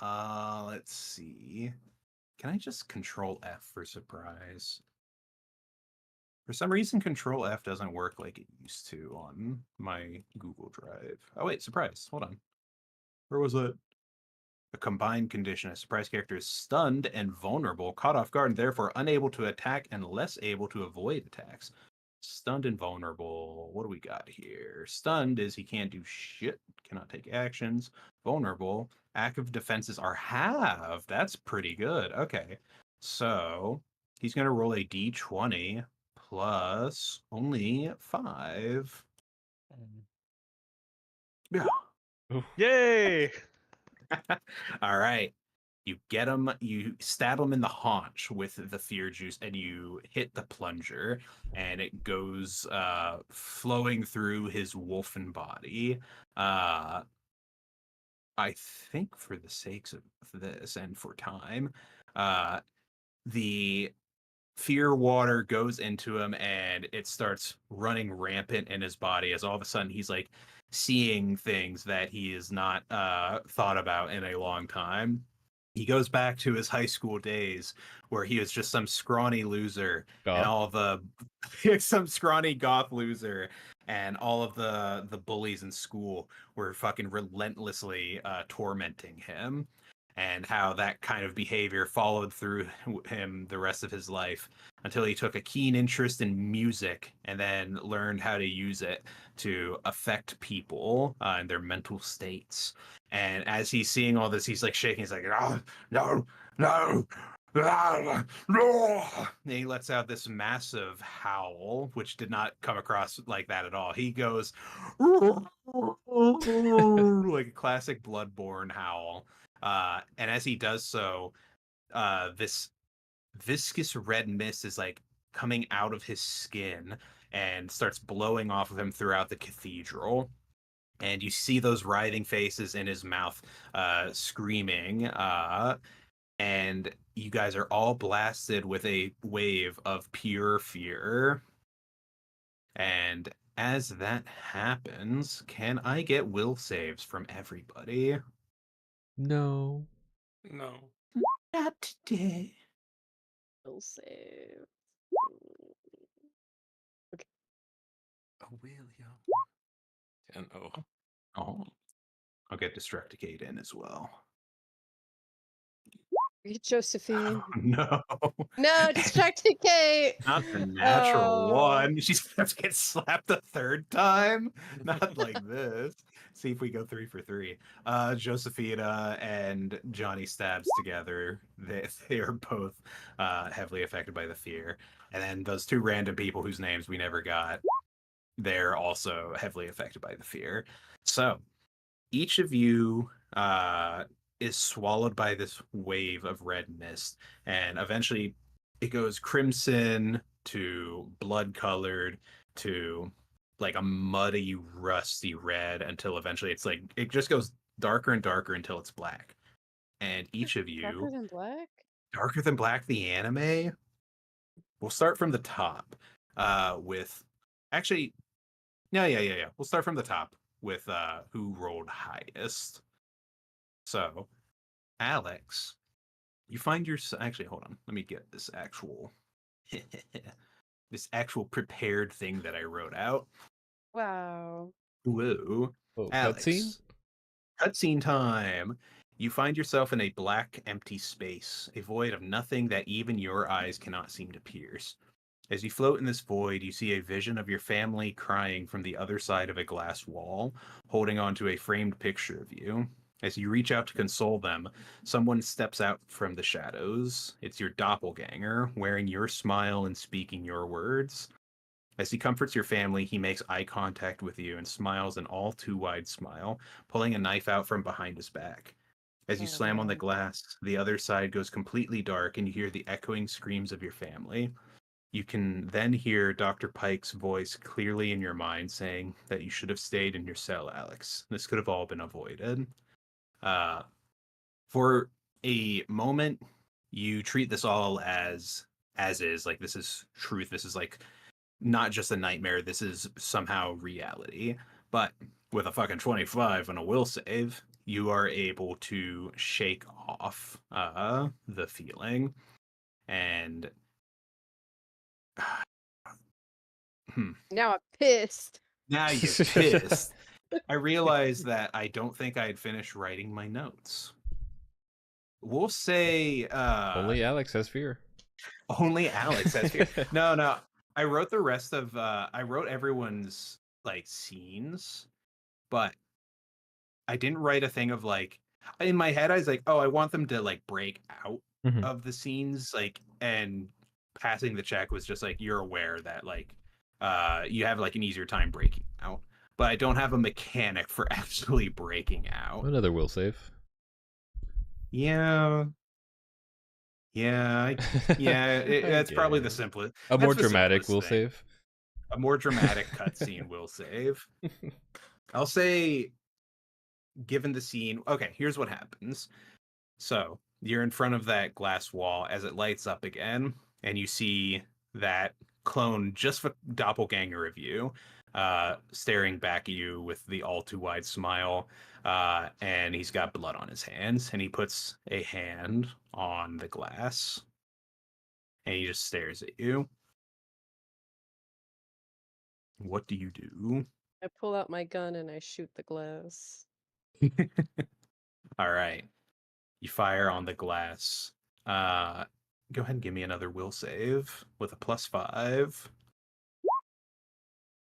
Let's see. Can I just control F for surprise? For some reason, control F doesn't work like it used to on my Google Drive. Oh wait, surprise. Hold on. Where was it? A combined condition. A surprise character is stunned and vulnerable, caught off guard, and therefore unable to attack and less able to avoid attacks. Stunned and vulnerable. What do we got here? Stunned is he can't do shit, cannot take actions. Vulnerable. Active defenses are halved. That's pretty good. Okay. So he's going to roll a d20 plus only 5. Yeah. Yay! All right. You get him, you stab him in the haunch with the fear juice, and you hit the plunger, and it goes flowing through his wolfen body. I think for the sakes of this and for time, the fear water goes into him and it starts running rampant in his body as all of a sudden he's like seeing things that he has not thought about in a long time. He goes back to his high school days where he was just some scrawny loser and Goth. all the some scrawny goth loser, and all of the bullies in school were fucking relentlessly tormenting him, and how that kind of behavior followed through him the rest of his life until he took a keen interest in music and then learned how to use it to affect people and their mental states. And as he's seeing all this, he's like shaking. He's like, oh, no, no. No. And he lets out this massive howl, which did not come across like that at all. He goes like a classic Bloodborne howl. And as he does so, this viscous red mist is like coming out of his skin and starts blowing off of him throughout the cathedral. And you see those writhing faces in his mouth, screaming. And you guys are all blasted with a wave of pure fear. And as that happens, can I get will saves from everybody? No. No. Not today. Will save. Oh, William. 10-0. Oh, I'll get Destructicate in as well. Get Josephine. Oh, no. No, distracted Kate. Not the natural Oh. one. She's going to get slapped a third time. Not like this. See if we go 3 for 3. Josephina and Johnny stabs together. They are both heavily affected by the fear. And then those 2 random people whose names we never got, they're also heavily affected by the fear. So each of you is swallowed by this wave of red mist, and eventually it goes crimson to blood colored to like a muddy rusty red until eventually it's like it just goes darker and darker until it's black. And each of you Darker than black? Darker Than Black, the anime. We'll start from the top with actually yeah, we'll start from the top with who rolled highest. So Alex, you find yourself actually hold on, let me get this actual this actual prepared thing that I wrote out. Wow. Whoa. Oh, Alex, cutscene? cutscene time. You find yourself in a black, empty space, a void of nothing that even your eyes cannot seem to pierce. As you float in this void, you see a vision of your family crying from the other side of a glass wall, holding onto a framed picture of you. As you reach out to console them, someone steps out from the shadows. It's your doppelganger, wearing your smile and speaking your words. As he comforts your family, he makes eye contact with you and smiles an all too wide smile, pulling a knife out from behind his back. As you slam on the glass, the other side goes completely dark and you hear the echoing screams of your family. You can then hear Dr. Pike's voice clearly in your mind saying that you should have stayed in your cell, Alex. This could have all been avoided. For a moment, you treat this all as is, like this is truth. This is like not just a nightmare. This is somehow reality. But with a fucking 25 and a will save, you are able to shake off the feeling. And Now I'm pissed. now you're pissed. I realized that I don't think I had finished writing my notes. We'll say Only Alex has fear. only Alex has fear. No. I wrote the rest of I wrote everyone's like scenes, but I didn't write a thing of like in my head I was like, oh, I want them to like break out Mhm. of the scenes, like, and passing the check was just like you're aware that like you have like an easier time breaking out. But I don't have a mechanic for actually breaking out. Another will save. Yeah. Yeah, that's probably the simplest. A more That's the dramatic simplest will thing. save. A more dramatic cutscene will save. I'll say, given the scene, okay, here's what happens. So you're in front of that glass wall as it lights up again, and you see that clone just for doppelganger of you, staring back at you with the all too wide smile, and he's got blood on his hands, and he puts a hand on the glass, and he just stares at you. What do you do? I pull out my gun and I shoot the glass. All right. You fire on the glass. Go ahead and give me another will save with a +5.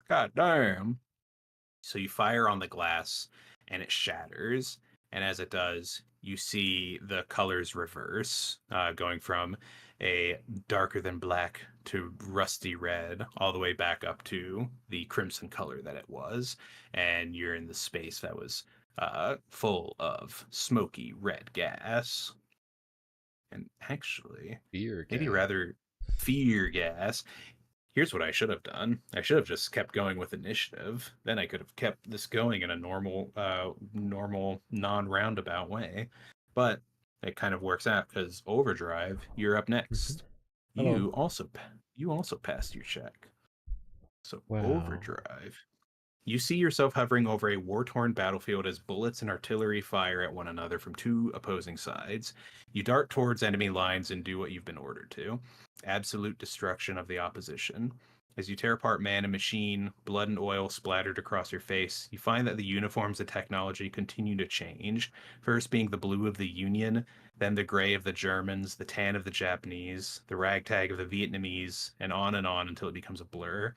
God damn. So you fire on the glass and it shatters. And as it does, you see the colors reverse, going from a darker than black to rusty red, all the way back up to the crimson color that it was. And you're in the space that was full of smoky red gas. And actually, Fear maybe gas. rather fear gas. Here's what I should have done. I should have just kept going with initiative. Then I could have kept this going in a normal, non-roundabout way. But it kind of works out because Overdrive, you're up next. Hello. You also passed your check. So Wow. Overdrive. You see yourself hovering over a war-torn battlefield as bullets and artillery fire at one another from two opposing sides. You dart towards enemy lines and do what you've been ordered to. Absolute destruction of the opposition. As you tear apart man and machine, blood and oil splattered across your face, you find that the uniforms and technology continue to change, first being the blue of the Union, then the gray of the Germans, the tan of the Japanese, the ragtag of the Vietnamese, and on until it becomes a blur.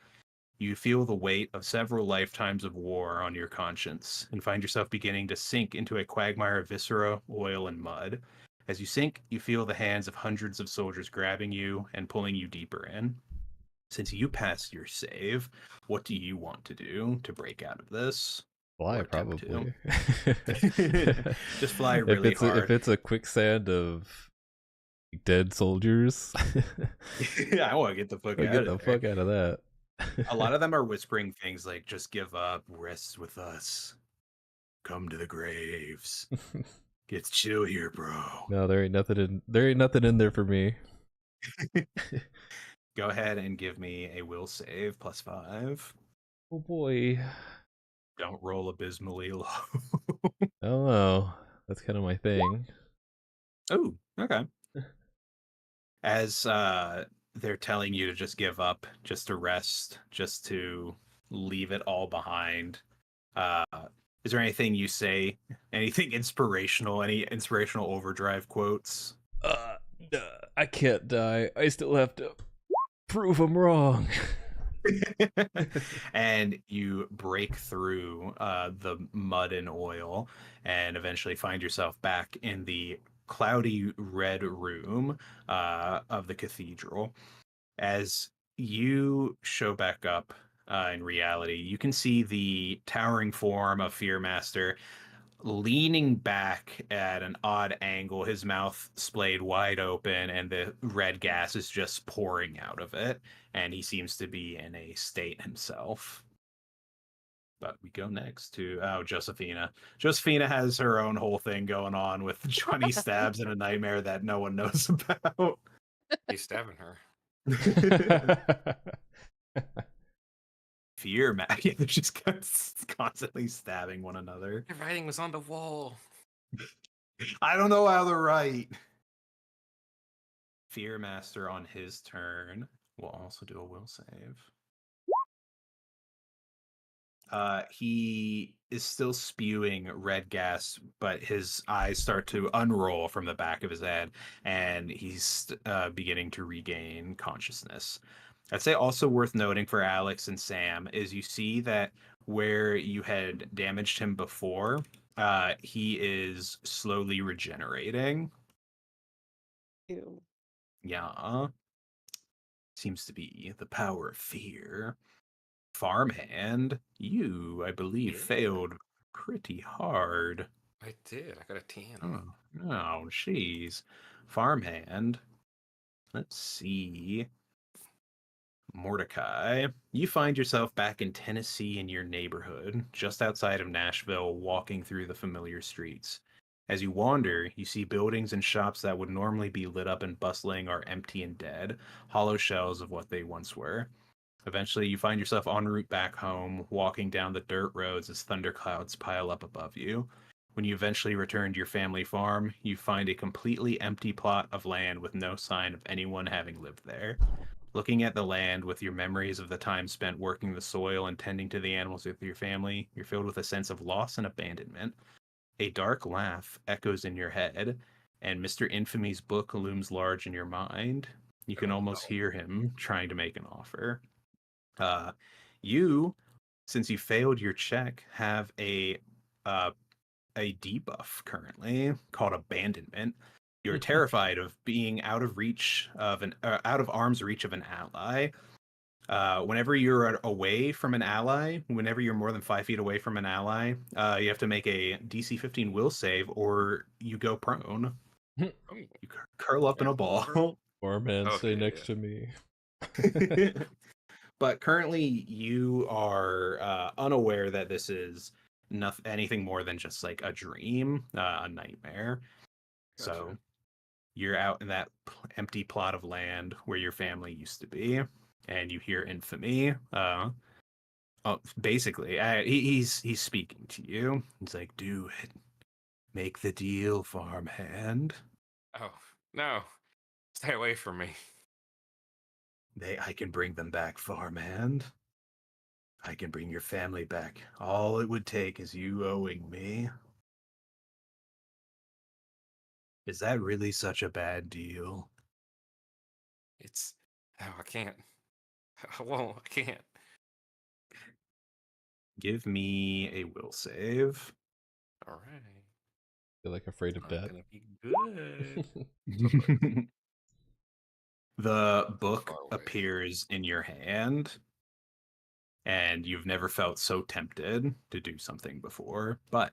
You feel the weight of several lifetimes of war on your conscience and find yourself beginning to sink into a quagmire of viscera, oil, and mud. As you sink, you feel the hands of hundreds of soldiers grabbing you and pulling you deeper in. Since you passed your save, what do you want to do to break out of this? Fly, Or attempt to. probably. Just fly really hard. If it's a quicksand of dead soldiers, I want to get the fuck I'll out get of the there. fuck out of that. A lot of them are whispering things like, just give up, rest with us, come to the graves. It's chill here, bro. No, there ain't nothing in there for me. Go ahead and give me a will save +5. Oh boy. Don't roll abysmally low. I don't know. That's kind of my thing. Oh, okay. As they're telling you to just give up, just to rest, just to leave it all behind. Is there anything you say? Anything inspirational? Any inspirational Overdrive quotes? I can't die. I still have to prove I'm wrong. And you break through the mud and oil and eventually find yourself back in the cloudy red room of the cathedral. As you show back up in reality, you can see the towering form of FearMaster leaning back at an odd angle, his mouth splayed wide open, and the red gas is just pouring out of it. And he seems to be in a state himself. But we go next to Josephina. Josephina has her own whole thing going on with 20 stabs in a nightmare that no one knows about. He's stabbing her. Fear, Matt. Yeah, they're just constantly stabbing one another. The writing was on the wall. I don't know how to write. Fear Master on his turn will also do a will save. He is still spewing red gas, but his eyes start to unroll from the back of his head, and he's beginning to regain consciousness. I'd say also worth noting for Alex and Sam is you see that where you had damaged him before, he is slowly regenerating. Ew. Yeah. Seems to be the power of fear. Farmhand, you, I believe, Yeah. failed pretty hard. I did. I got a 10 on it. Oh, jeez. Farmhand, let's see. Mordecai, you find yourself back in Tennessee in your neighborhood, just outside of Nashville, walking through the familiar streets. As you wander, you see buildings and shops that would normally be lit up and bustling are empty and dead, hollow shells of what they once were. Eventually, you find yourself en route back home, walking down the dirt roads as thunderclouds pile up above you. When you eventually return to your family farm, you find a completely empty plot of land with no sign of anyone having lived there. Looking at the land with your memories of the time spent working the soil and tending to the animals with your family, you're filled with a sense of loss and abandonment. A dark laugh echoes in your head, and Mr. Infamy's book looms large in your mind. You can Oh, almost no. hear him trying to make an offer. You, since you failed your check, have uh, a debuff currently called abandonment. You're terrified of being out of reach of an out of arm's reach of an ally. Whenever you're away from an ally, whenever you're more than 5 feet away from an ally, you have to make a DC 15 will save, or you go prone. Oh, You curl up in a ball. Farmhand, Okay, stay next yeah. to me. But currently, you are unaware that this is anything more than just like a dream, a nightmare. So Gotcha. you're out in that empty plot of land where your family used to be, and you hear infamy. Basically, he's speaking to you. He's like, "Do it, make the deal, farmhand. Oh, no. Stay away from me. I can bring them back, farmhand. I can bring your family back. All it would take is you owing me." Is that really such a bad deal? It's. Oh, I can't. I won't. I can't. Give me a will save. All right. Feel like afraid of Not death. gonna be good. The Far book away. appears in your hand, and you've never felt so tempted to do something before, but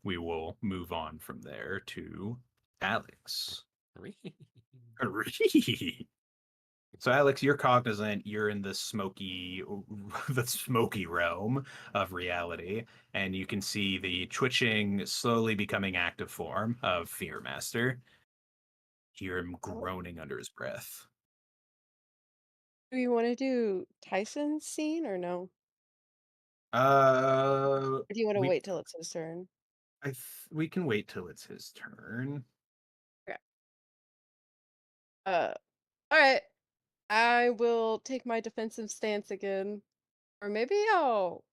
we will move on from there to Alex. So Alex, you're cognizant you're in the smoky realm of reality, and you can see the twitching, slowly becoming active form of FearMaster. Hear him groaning under his breath. Do you want to do Tyson's scene or no? Uh, Or do you want to we wait till it's his turn? we can wait till it's his turn. Okay. All right. I will take my defensive stance again, or maybe I'll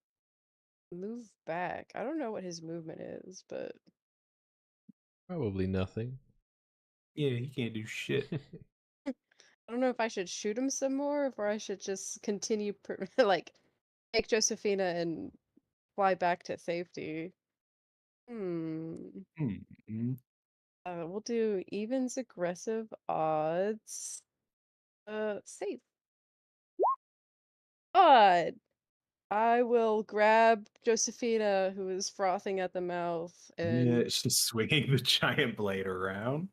move back. I don't know what his movement is, but Probably nothing. Yeah, he can't do shit. I I don't know if I should shoot him some more, or I should just continue, like, take Josephina and fly back to safety. Hmm. Hmm. We'll do evens, aggressive, odds. Safe. Odd. I will grab Josephina, who is frothing at the mouth, Yeah, and she's swinging the giant blade around.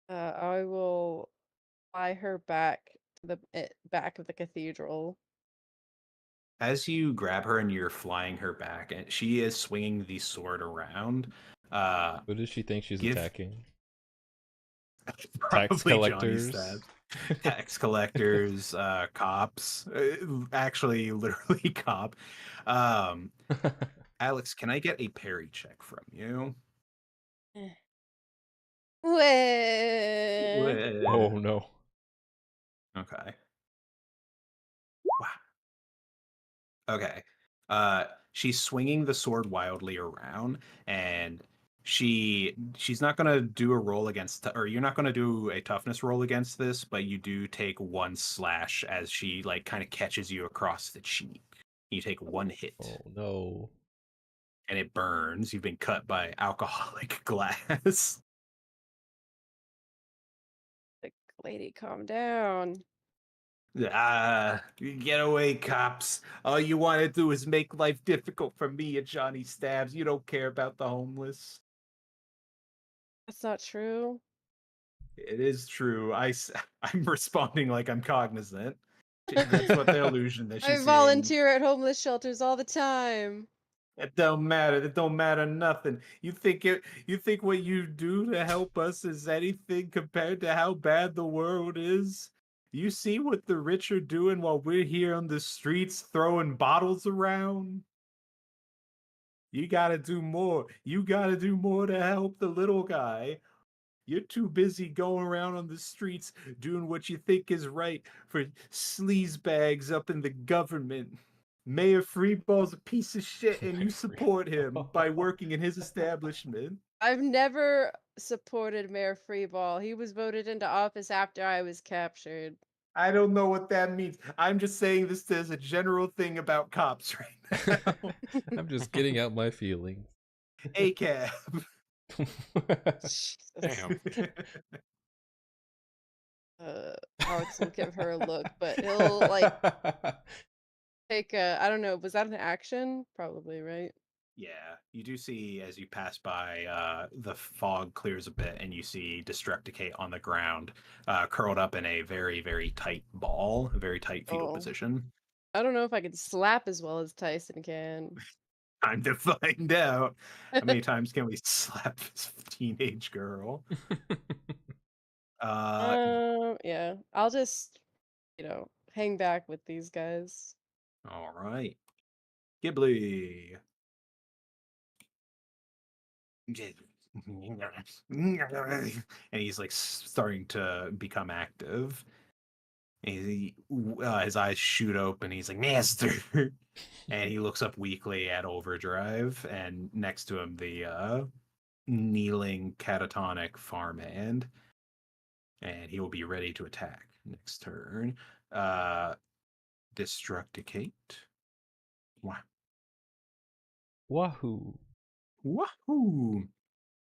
I will fly her back to the back of the cathedral. As you grab her and you're flying her back, and she is swinging the sword around. Who does she think she's Give attacking? Tax probably Johnny collectors. Stabs. Tax collectors, cops, actually, literally cop. Um, Alex, can I get a parry check from you? Wah. Oh no. Okay. Wow. Okay. She's swinging the sword wildly around, and she's not gonna do a roll against, or you're not gonna do a toughness roll against this, but you do take one slash as she like kind of catches you across the cheek. You take one hit, Oh no. and it burns. You've been cut by alcoholic glass. Like, lady, calm down. Get away, cops. All you want to do is make life difficult for me and Johnny Stabs. You don't care about the homeless. That's not true. It is true. I'm responding like I'm cognizant. That's what the illusion that I she's seeing. volunteer at homeless shelters all the time. It don't matter. It don't matter nothing. You think you think what you do to help us is anything compared to how bad the world is? You see what the rich are doing while we're here on the streets throwing bottles around? You gotta do more. You gotta do more to help the little guy. You're too busy going around on the streets doing what you think is right for sleazebags up in the government. Mayor Freeball's a piece of shit, and you support him by working in his establishment. I've never supported Mayor Freeball. He was voted into office after I was captured. I don't know what that means. I'm just saying this as a general thing about cops right now. I'm just getting out my feelings. ACAB. Jesus. Damn. Alex will give her a look, but he'll like take a, I don't know, was that an action? Probably, right? Yeah, you do see as you pass by, the fog clears a bit, and you see Destructicate on the ground, curled up in a very, very tight ball, a very tight fetal Oh. position. I don't know if I could slap as well as Tyson can. Time to find out. How many times can we slap this teenage girl? Yeah, I'll just, hang back with these guys. All right. Ghibli. And he's like starting to become active. His eyes shoot open. He's like, Master. And he looks up weakly at Overdrive, and next to him, the kneeling catatonic farmhand. And he will be ready to attack next turn. Destructicate. Wow. Wahoo. Wahoo!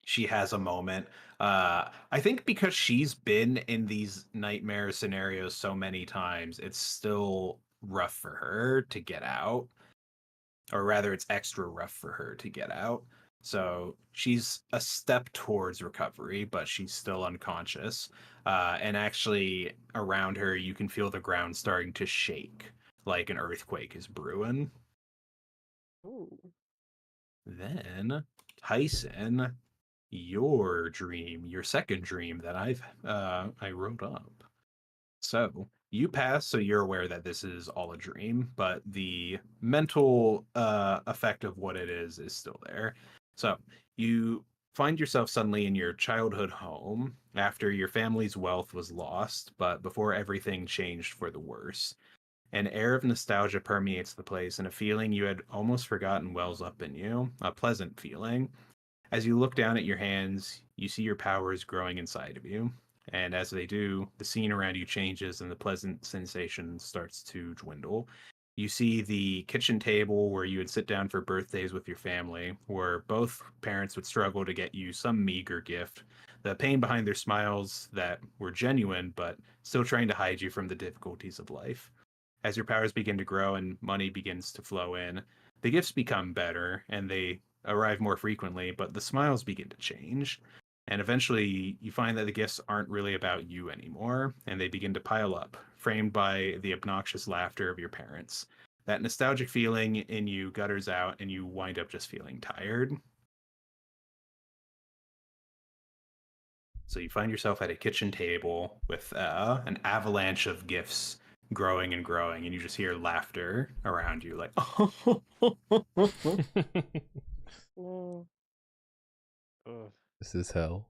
She has a moment. I think because she's been in these nightmare scenarios so many times, it's still rough for her to get out. Or rather, it's extra rough for her to get out. So she's a step towards recovery, but she's still unconscious. And actually, around her, you can feel the ground starting to shake, like an earthquake is brewing. Ooh. Then, Tyson, your dream, your second dream that I wrote up. So you pass, so you're aware that this is all a dream, but the mental effect of what it is still there. So you find yourself suddenly in your childhood home after your family's wealth was lost, but before everything changed for the worse. An air of nostalgia permeates the place, and a feeling you had almost forgotten wells up in you, a pleasant feeling. As you look down at your hands, you see your powers growing inside of you. And as they do, the scene around you changes and the pleasant sensation starts to dwindle. You see the kitchen table where you would sit down for birthdays with your family, where both parents would struggle to get you some meager gift. The pain behind their smiles that were genuine, but still trying to hide you from the difficulties of life. As your powers begin to grow and money begins to flow in, the gifts become better and they arrive more frequently, but the smiles begin to change. And eventually, you find that the gifts aren't really about you anymore, and they begin to pile up, framed by the obnoxious laughter of your parents. That nostalgic feeling in you gutters out, and you wind up just feeling tired. So you find yourself at a kitchen table with an avalanche of gifts growing and growing, and you just hear laughter around you, like, Mm. Ugh. This is hell.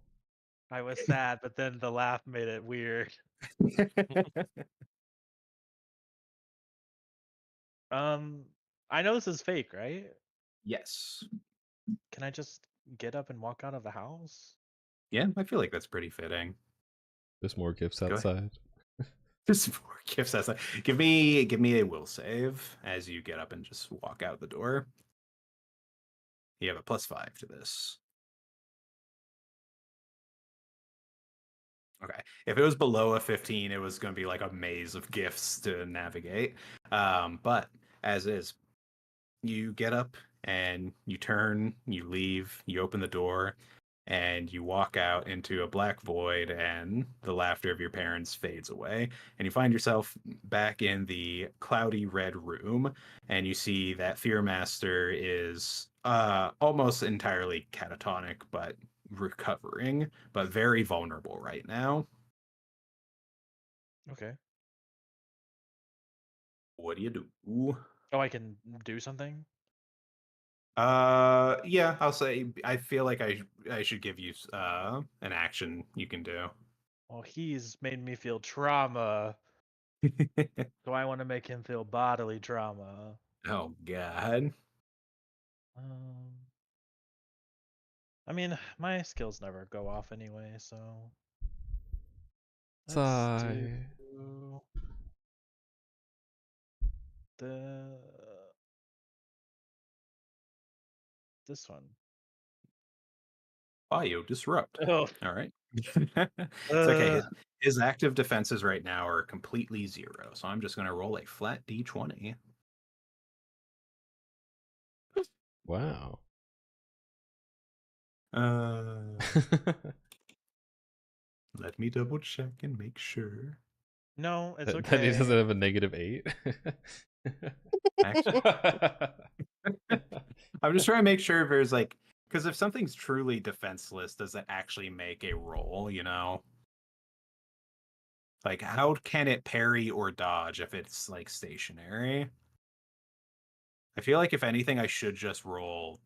I was sad, but then the laugh made it weird. I know this is fake, right? Yes. Can I just get up and walk out of the house? Yeah, I feel like that's pretty fitting. There's more gifts Go ahead. outside. Just 4 gifts. That's like, give me a will save as you get up and just walk out the door. You have a +5 to this. Okay. If it was below a 15, it was going to be like a maze of gifts to navigate. But as is, you get up and you turn, you leave, you open the door, and you walk out into a black void, and the laughter of your parents fades away. And you find yourself back in the cloudy red room, and you see that FearMaster is almost entirely catatonic, but recovering, but very vulnerable right now. Okay. What do you do? Oh, I can do something? Yeah, I'll say I feel like I should give you an action you can do. Well, he's made me feel trauma, so I want to make him feel bodily trauma. Oh God. Um, I mean, my skills never go off anyway, so let's Sigh. do the this one. Bio disrupt. Oh, All right. It's okay. His active defenses right now are completely 0, so I'm just gonna roll a flat d20. Wow. Let me double check and make sure. no, it's That he doesn't okay. have a -8. Actually, I'm just trying to make sure if there's like, because if something's truly defenseless, does it actually make a roll? You know, like how can it parry or dodge if it's like stationary? I feel like if anything, I should just roll,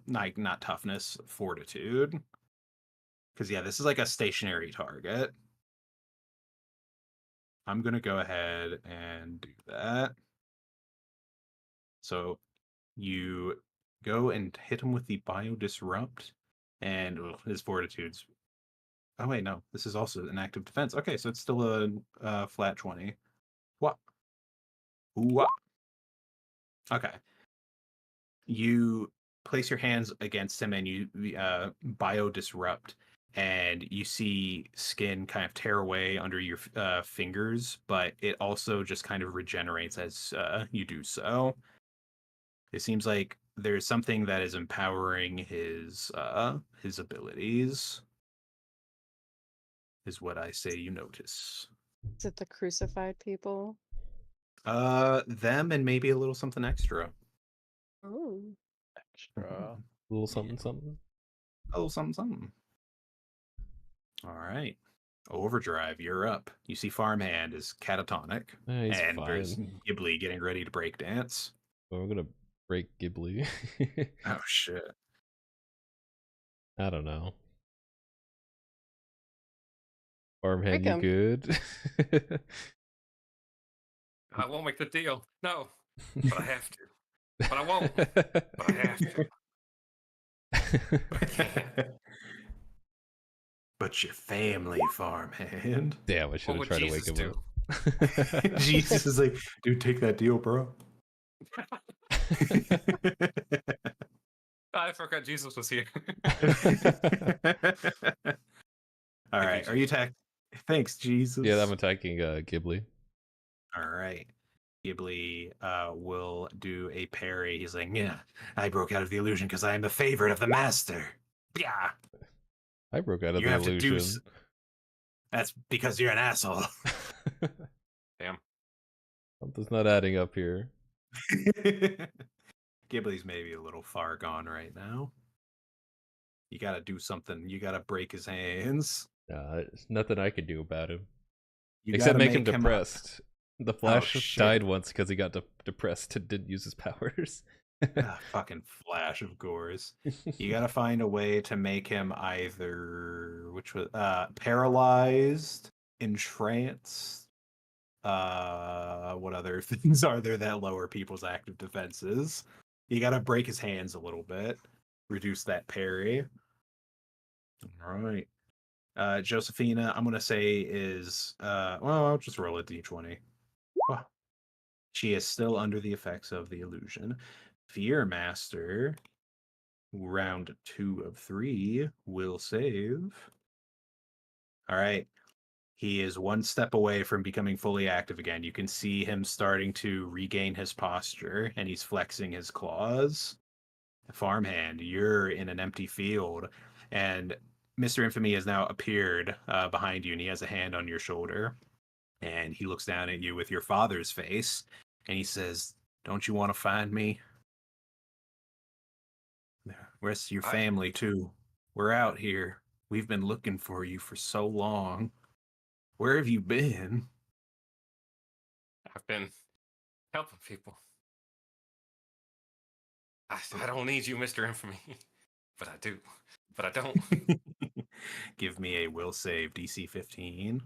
like not toughness, fortitude, because yeah, this is like a stationary target. I'm gonna go ahead and do that. So you go and hit him with the bio disrupt, and his fortitude's. Oh wait, no, this is also an active defense. Okay, so it's still a flat 20. What? What? Okay. You place your hands against him and you bio disrupt, and you see skin kind of tear away under your fingers, but it also just kind of regenerates as you do so. It seems like there's something that is empowering his abilities, is what I say you notice. Is it the crucified people? Them and maybe a little something extra. Oh. Extra. A little something, something. A little something, something. All right. Overdrive, you're up. You see Farmhand is catatonic, He's and there's fine. Ghibli getting ready to break dance. Well, we're gonna break Ghibli. Oh shit. I don't know. Farmhand, Break you 'em. good? I won't make the deal. No, but I have to. But I won't. But I have to. But I can't. but your family, farmhand. Damn, I should What have would tried to wake Jesus him do? up. Jesus is like, dude, take that deal, bro. I forgot Jesus was here. All Thank you, right, are you Jesus. attack? Thanks, Jesus. Yeah, I'm attacking Ghibli. All right. Ghibli will do a parry. He's like, yeah, I broke out of the illusion because I am the favorite of the master. Yeah, I broke out of you the have to do. illusion. That's because you're an asshole. Damn. Something's not adding up here. Ghibli's maybe a little far gone right now. You got to do something. You got to break his hands. There's nothing I could do about him. You Except gotta make him a- depressed. The Flash shit. died once because he got depressed and didn't use his powers. Fucking Flash, of course. You gotta find a way to make him either paralyzed, entranced. What other things are there that lower people's active defenses? You gotta break his hands a little bit, reduce that parry. All right. Josephina, I'm gonna say is well, I'll just roll a d20. Oh, she is still under the effects of the illusion. FearMaster, round 2 of 3, will save. All right. He is one step away from becoming fully active again. You can see him starting to regain his posture, and he's flexing his claws. Farmhand, you're in an empty field, and Mr. Infamy has now appeared behind you, and he has a hand on your shoulder. And he looks down at you with your father's face, and he says, "Don't you want to find me? Where's your family, too? We're out here. We've been looking for you for so long. Where have you been?" I've been helping people. I don't need you, Mr. Infamy. But I do. But I don't. Give me a will save DC 15.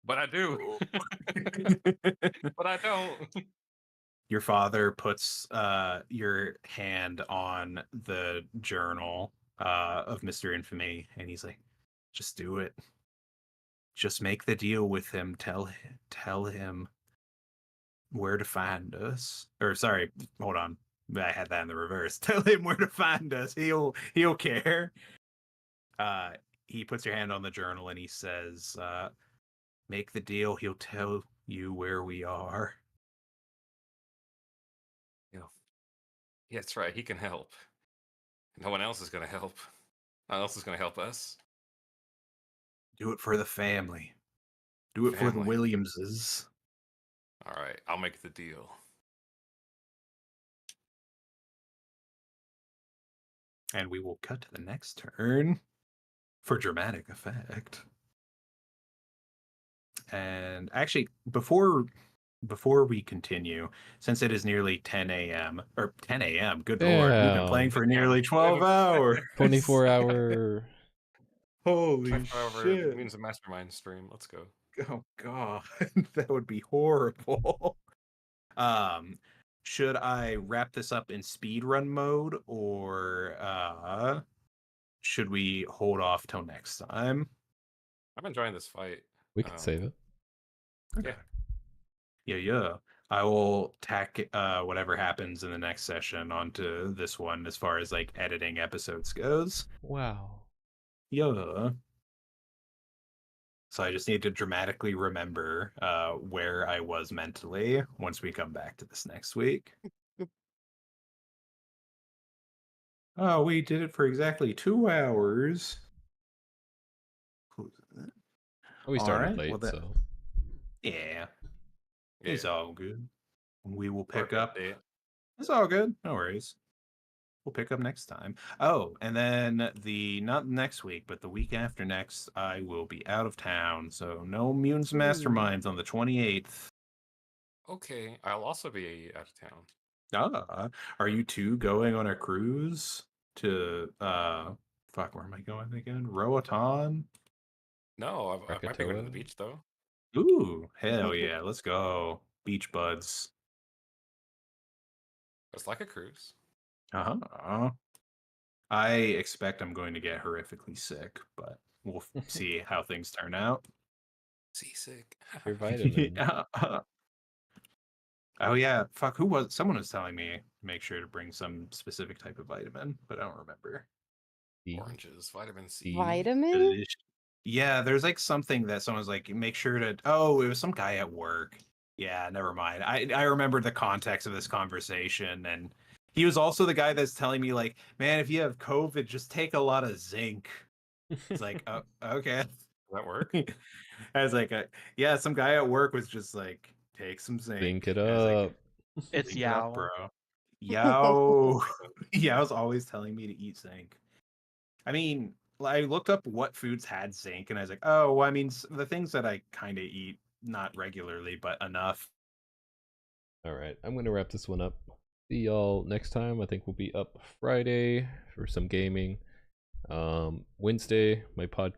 But I do. But I don't. Your father puts your hand on the journal of Mr. Infamy, and he's like, "Just do it. Just make the deal with him. Tell him where to find us." Or sorry, hold on. I had that in the reverse. Tell him where to find us. He'll care. He puts your hand on the journal and he says, "Make the deal. He'll tell you where we are." Yeah, that's right. He can help. No one else is going to help. No one else is going to help us. Do it for the family. Do it for the Family. Williamses. All right, I'll make the deal. And we will cut to the next turn for dramatic effect. And actually, before we continue, since it is nearly 10 a.m. or 10 a.m., good lord, we've been playing for nearly 12 hours. 24-hour. Holy 24-hour shit. means a mastermind stream. Let's go. Oh god, that would be horrible. Should I wrap this up in speedrun mode, or should we hold off till next time? I'm enjoying this fight. We can save it. Okay. Yeah. I will tack whatever happens in the next session onto this one as far as like editing episodes goes. Wow. Yeah. So I just need to dramatically remember where I was mentally once we come back to this next week. Oh, we did it for exactly 2 hours. We started Alright, late, well that- so. Yeah. It's all good. We will pick Work up. update. It's all good. No worries. We'll pick up next time. Oh, and then not next week, but the week after next, I will be out of town. So no Mutants Masterminds on the 28th. Okay, I'll also be out of town. Are you two going on a cruise to fuck, where am I going again? Roatan? No, I might be going to the Krakatoa? beach though. Ooh, hell yeah, let's go. Beach buds. It's like a cruise. Uh-huh. I expect I'm going to get horrifically sick, but we'll see how things turn out. Seasick. Your vitamin. Oh yeah, fuck. Someone was telling me make sure to bring some specific type of vitamin, but I don't remember. Oranges, vitamin C. Vitamin? Yeah, there's like something that someone's like, make sure to. Oh, it was some guy at work. Yeah, never mind. I remember the context of this conversation, and he was also the guy that's telling me like, man, if you have COVID, just take a lot of zinc. It's like, oh, okay. Does that work? I was like, yeah, some guy at work was just like, take some zinc. Think it I was like, up. It's "Think it up, Yao. bro. Yao. Yao's always telling me to eat zinc. I mean, I looked up what foods had zinc, and I was like, oh, well, I mean, the things that I kind of eat, not regularly, but enough. All right, I'm gonna wrap this one up. See y'all next time. I think we'll be up Friday for some gaming. Wednesday, my podcast.